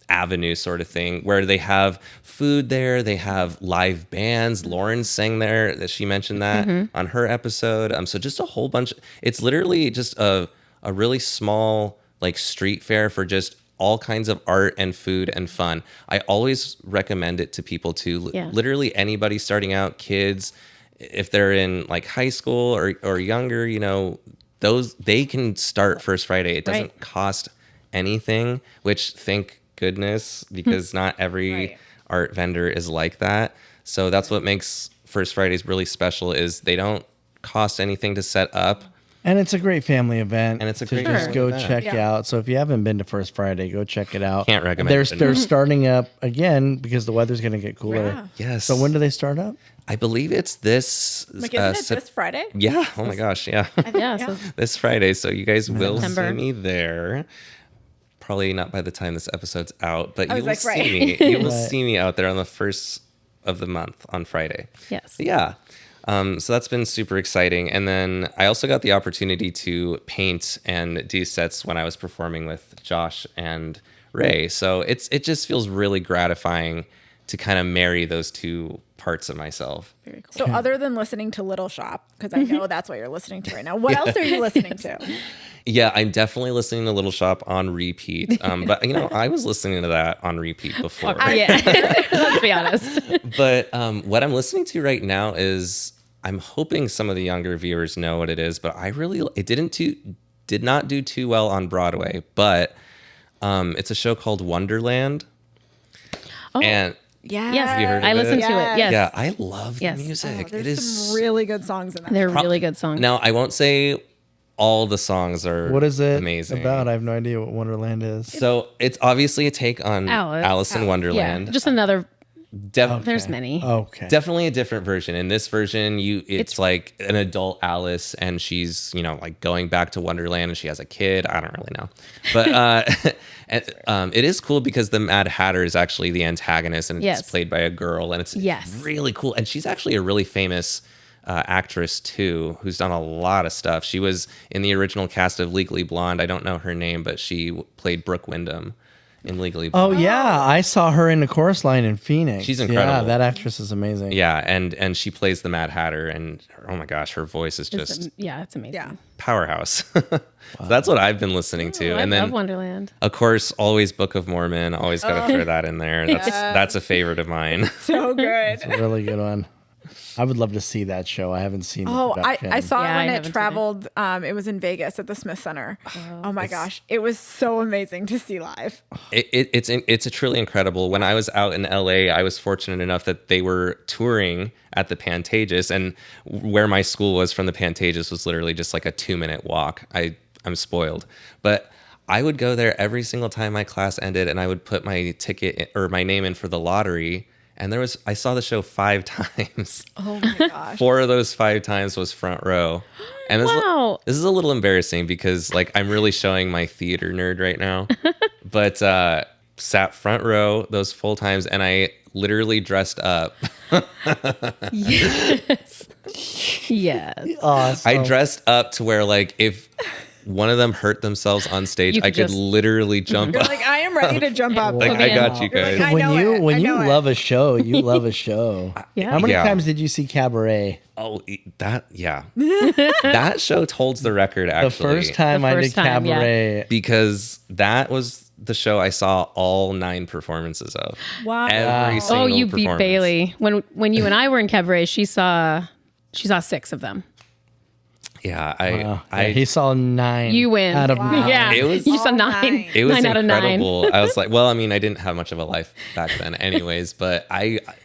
avenue sort of thing where they have food there. They have live bands. Lauren sang there. That she mentioned that on her episode. So just a whole bunch. It's literally just a really small like street fair for just all kinds of art and food and fun. I always recommend it to people too. Yeah. Literally anybody starting out, kids, if they're in like high school or younger, you know, they can start First Friday. It doesn't cost anything, which thank goodness, because not every art vendor is like that. So that's what makes First Fridays really special is they don't cost anything to set up. And it's a great family event. And it's a to great just family go event. check out. So if you haven't been to First Friday, go check it out. Can't recommend it They're enough. starting up again because the weather's going to get cooler. Yeah. Yes. So when do they start up? I believe it's this. Like, isn't it this Friday? Yeah. Oh my gosh. Yeah. Yeah. So This Friday. So you guys will September. see me there. Probably not by the time this episode's out, but I you was will like, see right. me. You will Right. see me out there on the first of the month on Friday. yes. Yeah. So that's been super exciting. And then I also got the opportunity to paint and do sets when I was performing with Josh and Ray. So it just feels really gratifying to kind of marry those two parts of myself. Very cool. So other than listening to Little Shop, because I know that's what you're listening to right now, what else are you listening to? Yeah, I'm definitely listening to Little Shop on repeat. But, you know, I was listening to that on repeat before. Yeah. Let's be honest. But what I'm listening to right now is, I'm hoping some of the younger viewers know what it is, but it did not do too well on Broadway, but it's a show called Wonderland. Oh, And Yeah. yes. Have you heard of I it? listened to it. Yes. yeah, I love the Yes. music. There's It is some really good songs in that. They're really good songs. now I won't say all the songs are What is it amazing. about? I have no idea what Wonderland is. So it's obviously a take on Alice. in yeah. Wonderland. Just another. Def- There's many. Okay. Definitely a different version. In this version, it's like an adult Alice, and she's, you know, like going back to Wonderland, and she has a kid. I don't really know, but it is cool because the Mad Hatter is actually the antagonist, and Yes. it's played by a girl, and it's Yes. really cool. And she's actually a really famous actress too, who's done a lot of stuff. She was in the original cast of Legally Blonde. I don't know her name, but she played Brooke Wyndham in Legally Blonde. Oh yeah, I saw her in the chorus line in Phoenix. She's incredible. Yeah, that actress is amazing. Yeah, and she plays the Mad Hatter, and oh my gosh, her voice is just It's amazing. Yeah. powerhouse. So that's what I've been listening to. I And love then Wonderland. of course, always Book of Mormon, always got to throw that in there. That's a favorite of mine. So good. A really good one. I would love to see that show. I haven't seen. Oh, the I production. saw Yeah, it I when it haven't traveled. It was in Vegas at the Smith Center. Oh my gosh, it was so amazing to see live. It's a truly incredible. When I was out in LA, I was fortunate enough that they were touring at the Pantages, and where my school was from the Pantages was literally just like a 2-minute walk. I'm spoiled, but I would go there every single time my class ended, and I would put my ticket or my name in for the lottery. And I saw the show 5 times. Oh my gosh. 4 of those 5 times was front row. And Wow. this is a little embarrassing because like I'm really showing my theater nerd right now. But sat front row those full times, and I literally dressed up. Yes. Yes. Awesome. I dressed up to where like if one of them hurt themselves on stage, You I could could just- literally jump You're up. like, I am ready to jump up. Like, I got you You're guys. like, I know it. when I you know it. love a show, you love a show. Yeah. How many Yeah. times did you see Cabaret? Oh, that show holds the record The actually. first time The I did first time, yeah. Cabaret. Because that was the show I saw all 9 performances of. Wow. Every single Oh, you beat performance. Bailey. When you and I were in Cabaret, she saw 6 of them. Yeah, Yeah, he saw 9. You win. out of Wow. 9. Yeah. It was- you saw All 9. 9. It was 9 out of 9. incredible. I was like, well, I mean, I didn't have much of a life back then anyways, but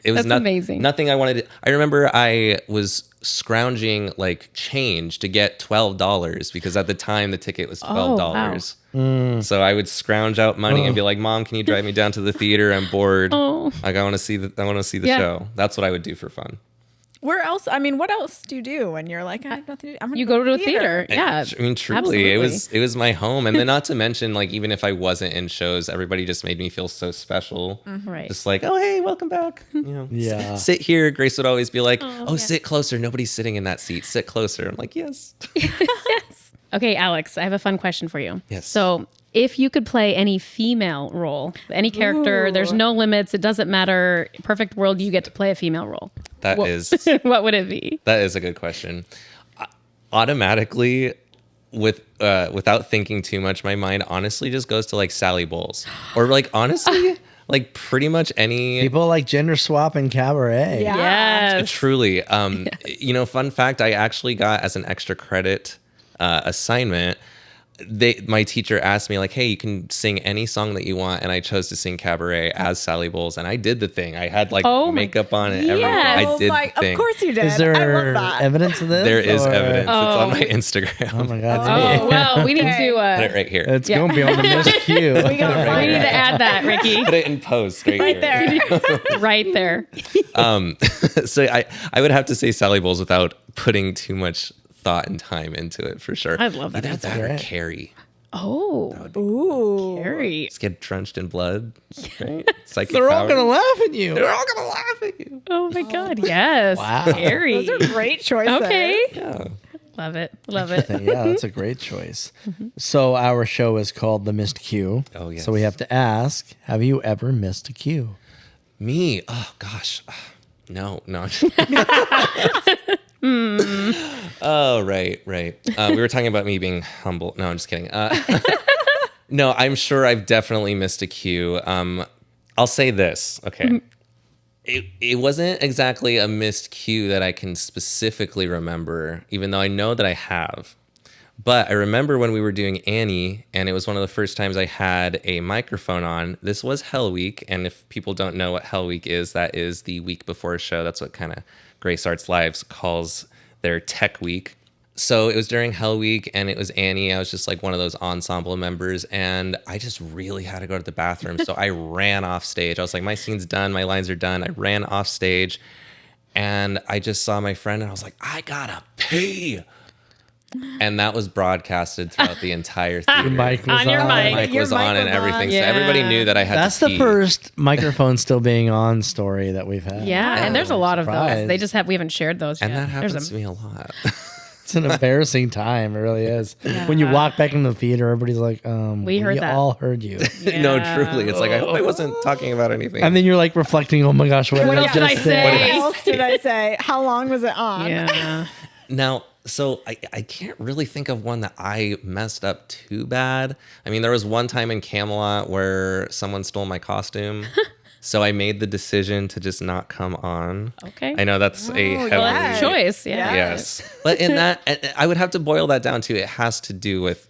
it was That's amazing. Nothing I wanted to, I remember I was scrounging like change to get $12 because at the time the ticket was $12. So I would scrounge out money and be like, Mom, can you drive me down to the theater? I'm bored. Oh. Like I want to see the Yeah. show. That's what I would do for fun. Where else? I mean, what else do you do when you're like, I have nothing to do? I'm gonna You go to a theater. Yeah. I mean, truly, absolutely. it was my home, and then not to mention, like, even if I wasn't in shows, everybody just made me feel so special. Right. Just like, oh hey, welcome back. You know, Yeah. sit here. Grace would always be like, oh, yeah. sit closer. Nobody's sitting in that seat. Sit closer. I'm like, yes. Okay, Alex, I have a fun question for you. Yes. So, if you could play any female role, any character, there's no limits, it doesn't matter, perfect world, you get to play a female role. That What- is what would it be? that is a good question. Automatically, without thinking too much, my mind honestly just goes to like Sally Bowles, or like honestly, like pretty much any. People like gender swap and cabaret. Yeah. Yes. Truly, fun fact, I actually got as an extra credit assignment. My teacher asked me like, hey, you can sing any song that you want, and I chose to sing Cabaret as Sally Bowles, and I did the thing. I had like Oh my- makeup on it, Yes. everything. I Oh did my, the thing. of course you did. Is there I love that. evidence of this? There is or- evidence. It's on my Oh. Instagram. Oh my God. Oh, well, we need Okay. to Put it right here. It's Yeah. going to be on the Miss Q. We gotta we find need it. to add that, Ricky. Put it in post right, Right here. there. Right there. So I would have to say Sally Bowles without putting too much thought and time into it for sure. I love that Either answer. that or great. Carrie. Oh, Ooh. Harry. Just get drenched in blood. Right? Psychic They're all power. going to laugh at you. They're all gonna laugh at you. Oh my God. Yes. Wow. Harry. Those are great choices. Okay. Yeah. Love it. Love it. Yeah, that's a great choice. So our show is called The Missed Q. Oh, yes. So we have to ask, have you ever missed a cue? Me? Oh gosh. No. Oh, right. We were talking about me being humble. No, I'm just kidding. No, I'm sure I've definitely missed a cue. I'll say this. Okay. It wasn't exactly a missed cue that I can specifically remember, even though I know that I have. But I remember when we were doing Annie, and it was one of the first times I had a microphone on. This was Hell Week, and if people don't know what Hell Week is, that is the week before a show. That's what kind of Grace Arts Lives calls their tech week. So it was during Hell Week, and it was Annie. I was just like one of those ensemble members, and I just really had to go to the bathroom. So I ran off stage. I was like, my scene's done. My lines are done. I ran off stage, and I just saw my friend, and I was like, I gotta pee. And that was broadcasted throughout the entire theater. Your mic was On your on. mic. Mic Your was mic on and was on. everything. Yeah. So everybody knew that I had That's to the pee. first microphone still being on story that we've had. Yeah, and there's a lot of those. Surprised. They just we haven't shared those And yet. that happens There's to me a lot. It's an embarrassing time. It really is. When you walk back into the theater, everybody's like, We heard that. all heard you. No, Yeah. truly. It's like, I hope I wasn't talking about anything. And then you're like reflecting, oh my gosh, what, What did else did I just say? What else did I say? How long was it on? Yeah. Now, so I can't really think of one that I messed up too bad. I mean, there was one time in Camelot where someone stole my costume. So I made the decision to just not come on. Okay. I know that's a heavily... Well, that's a choice. Yeah. Yes. But in that, I would have to boil that down to it has to do with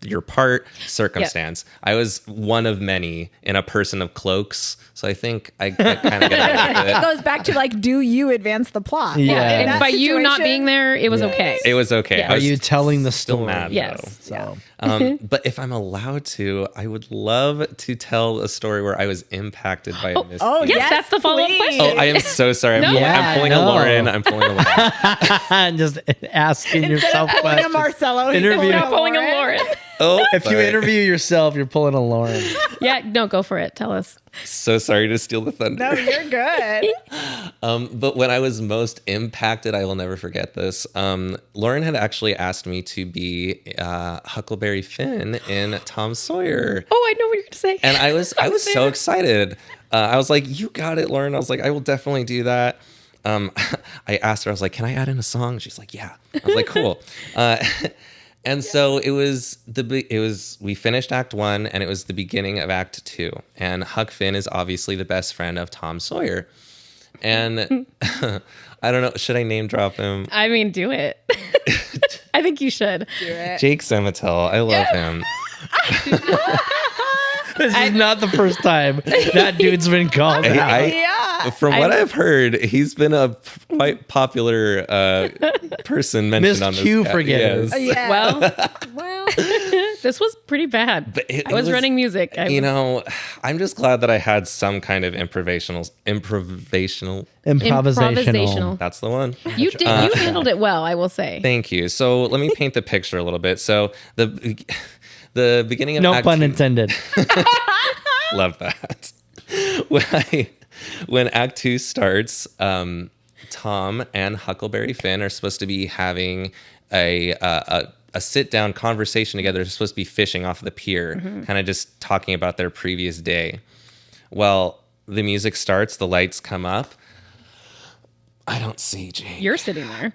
your part, circumstance. I was one of many in a person of cloaks. So I think I kind of get out of It it. goes back to like, do you advance the plot? Yeah. In And that by you not situation- being there, it was okay. It was okay. Yeah. I Are was you telling the still story? mad, Yes. So But if I'm allowed to, I would love to tell a story where I was impacted by a mistake. Oh, Yes, that's the follow-up please. question. Oh, I am so sorry. No. Yeah, I'm pulling no. a Lauren. I'm pulling a Lauren. just asking yourself Pulling a questions. Marcelo. he's Interview. Not pulling a Lauren. Oh, If you sorry. interview yourself, you're pulling a Lauren. Yeah, no, go for it. Tell us. So sorry to steal the thunder. No, you're good. But when I was most impacted, I will never forget this. Lauren had actually asked me to be Huckleberry Finn in Tom Sawyer. Oh, I know what you're going to say. And I was so there. excited. I was like, you got it, Lauren. I was like, I will definitely do that. I asked her, I was like, can I add in a song? She's like, yeah. I was like, cool. And so we finished Act 1 and it was the beginning of Act 2. And Huck Finn is obviously the best friend of Tom Sawyer. And I don't know, should I name drop him? I mean, do it. I think you should. Jake Sematel. I love him. This is not the first time that dude's been called out. Yeah. From what I've heard, he's been a quite popular person mentioned Miss on this. Q cast. forgetters. Yeah. Well, this was pretty bad. But it I was was- running music. I'm just glad that I had some kind of improvisational. Improvisational. That's the one. You did. You handled it well, I will say. Thank you. So let me paint the picture a little bit. So the beginning of No Act pun 2 intended. Love that. When Act 2 starts, Tom and Huckleberry Finn are supposed to be having a a sit down conversation together. They're supposed to be fishing off the pier, kind of just talking about their previous day. Well, the music starts, the lights come up. I don't see Jake. You're sitting there.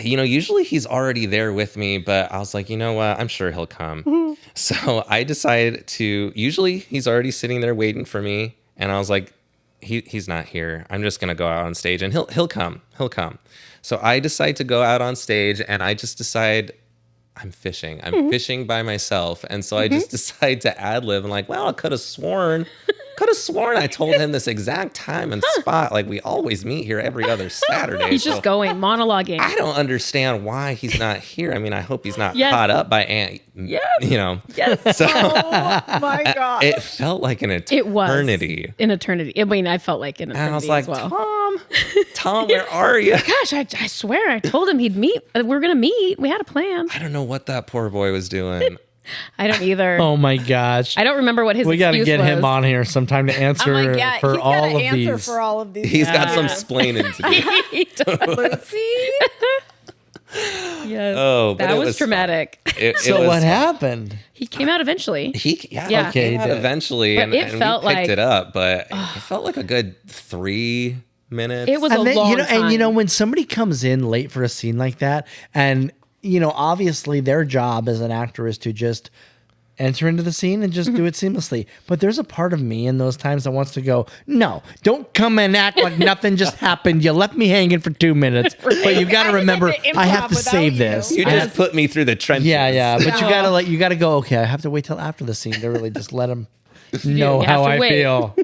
Usually he's already there with me, but I was like, you know what? I'm sure he'll come. So I decided usually he's already sitting there waiting for me. And I was like, he's not here. I'm just going to go out on stage and he'll come. He'll come. So I decide to go out on stage and I just decide I'm fishing. I'm fishing by myself. And so I just decide to ad lib. I'm like, well, I could have sworn I told him this exact time and spot. Like we always meet here every other Saturday. He's just going, monologuing. I don't understand why he's not here. I mean, I hope he's not caught up by Aunt. Yes. Yes. So Oh my God. it felt like an eternity. It was an eternity. I mean, I felt like an eternity And I was like, as well. Tom, where are you? Gosh, I swear I told him he'd meet. We're going to meet. We had a plan. I don't know what that poor boy was doing. I don't either. Oh my gosh. I don't remember what his We got to excuse get him was. on here sometime to answer I'm like, yeah, for he's all gotta of answer these. for all of these. He's got some splaining to do. He does. Lucy. Yes. Oh, but that it was was traumatic. So what happened? He came out eventually. Yeah. Okay, He he did. eventually, But and, it and felt we picked like- it up, but it felt like a good 3 minutes. It was a And then, long time. and when somebody comes in late for a scene like that, and obviously their job as an actor is to just enter into the scene and just do it seamlessly. But there's a part of me in those times that wants to go, no, don't come and act like nothing just happened. You left me hanging for 2 minutes. But you got to I just remember, had to I have improv to without save you. this. You I just have- put me through the trenches. yeah. But you gotta go, okay, I have to wait till after the scene to really just let them know You have how to I wait. feel.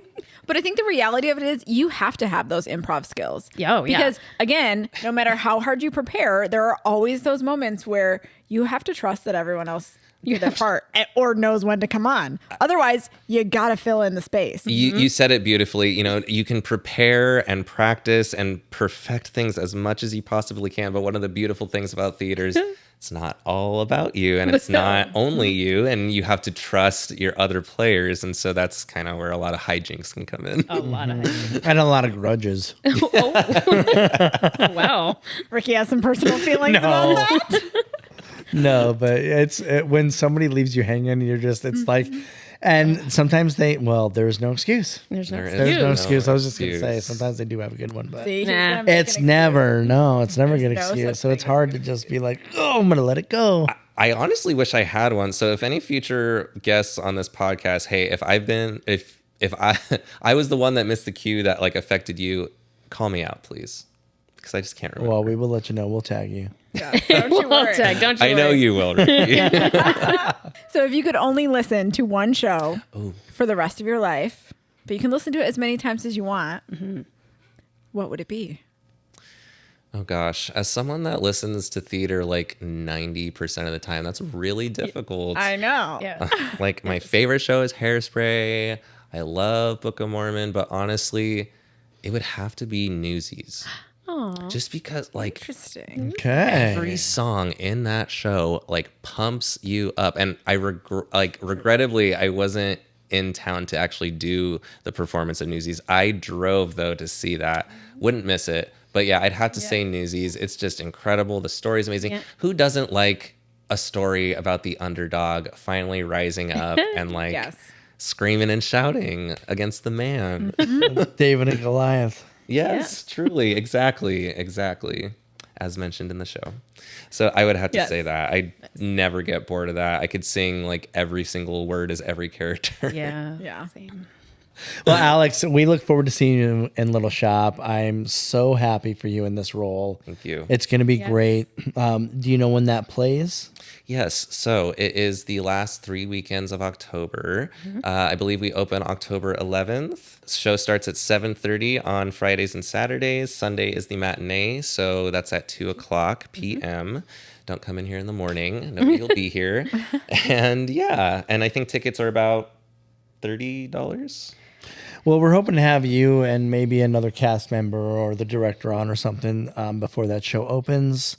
But I think the reality of it is you have to have those improv skills. Yeah, oh, yeah. Because again, no matter how hard you prepare, there are always those moments where you have to trust that everyone else did their part or knows when to come on. Otherwise, you got to fill in the space. You said it beautifully. You can prepare and practice and perfect things as much as you possibly can. But one of the beautiful things about theater is it's not all about you and it's not only you, and you have to trust your other players. And so that's kind of where a lot of hijinks can come in. a lot of And a lot of grudges. wow. Ricky has some personal feelings about that. No, but it's when somebody leaves you hanging, you're just, it's like, and sometimes there's no excuse. There's no There is There's no excuse. excuse. I was just going to say, excuse. sometimes they do have a good one, but See, he's Nah. gonna make it's an never a good no excuse. such So it's thing as hard to just be like, oh, I'm going to let it go. I honestly wish I had one. So if any future guests on this podcast, hey, if I was the one that missed the cue that like affected you, call me out, please. Because I just can't remember. Well, we will let you know. We'll tag you. excuse. Don't you Well, worry. Tag, don't you I know worry. you will, Ricky. So if you could only listen to one show for the rest of your life, but you can listen to it as many times as you want, what would it be? Oh gosh, as someone that listens to theater like 90% of the time, that's really difficult. I know. Yeah. Like my favorite show is Hairspray. I love Book of Mormon, but honestly, it would have to be Newsies. Just because like Interesting. Okay. every song in that show like pumps you up, and I regrettably I wasn't in town to actually do the performance of Newsies. I drove though to see that. Wouldn't miss it. But yeah, I'd have to say Newsies. It's just incredible. The story's amazing. Yeah. Who doesn't like a story about the underdog finally rising up and like Yes. screaming and shouting against the man? David and Goliath. Yes, truly. Exactly. As mentioned in the show. So I would have to Yes. say that. I never get bored of that. I could sing like every single word as every character. Yeah. Yeah. Same. Well, Alex, we look forward to seeing you in Little Shop. I'm so happy for you in this role. Thank you. It's going to be Yes. great. Do you know when that plays? Yes. So it is the last 3 weekends of October. I believe we open October 11th. Show starts at 7:30 on Fridays and Saturdays. Sunday is the matinee. So that's at 2:00 p.m. Don't come in here in the morning. Nobody will be here. And yeah. And I think tickets are about $30. Well, we're hoping to have you and maybe another cast member or the director on or something before that show opens.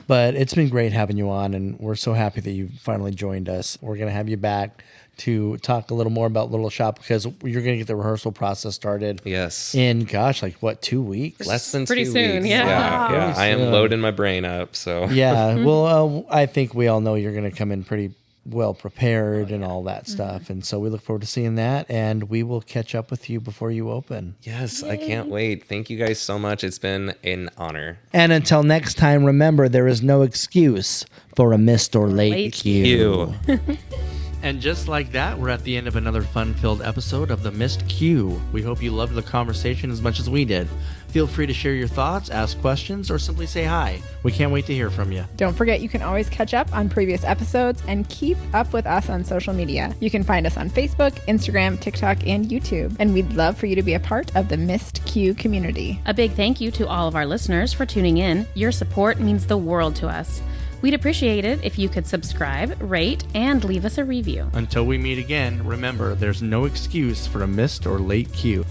But it's been great having you on, and we're so happy that you finally joined us. We're going to have you back to talk a little more about Little Shop because you're going to get the rehearsal process started. Yes. In, gosh, like what, 2 weeks? Less than Pretty 2 soon, weeks. yeah. Yeah. Pretty I am soon. loading my brain up. So Yeah. Well, I think we all know you're going to come in pretty well prepared and all that stuff. And so we look forward to seeing that. And we will catch up with you before you open. yes, I can't wait. Thank you guys so much. It's been an honor. And until next time, remember, there is no excuse for a missed or late Late cue. You. And just like that, we're at the end of another fun-filled episode of The Missed Cue. We hope you loved the conversation as much as we did. Feel free to share your thoughts, ask questions, or simply say hi. We can't wait to hear from you. Don't forget, you can always catch up on previous episodes and keep up with us on social media. You can find us on Facebook, Instagram, TikTok, and YouTube. And we'd love for you to be a part of the Missed Q community. A big thank you to all of our listeners for tuning in. Your support means the world to us. We'd appreciate it if you could subscribe, rate, and leave us a review. Until we meet again, remember, there's no excuse for a missed or late cue.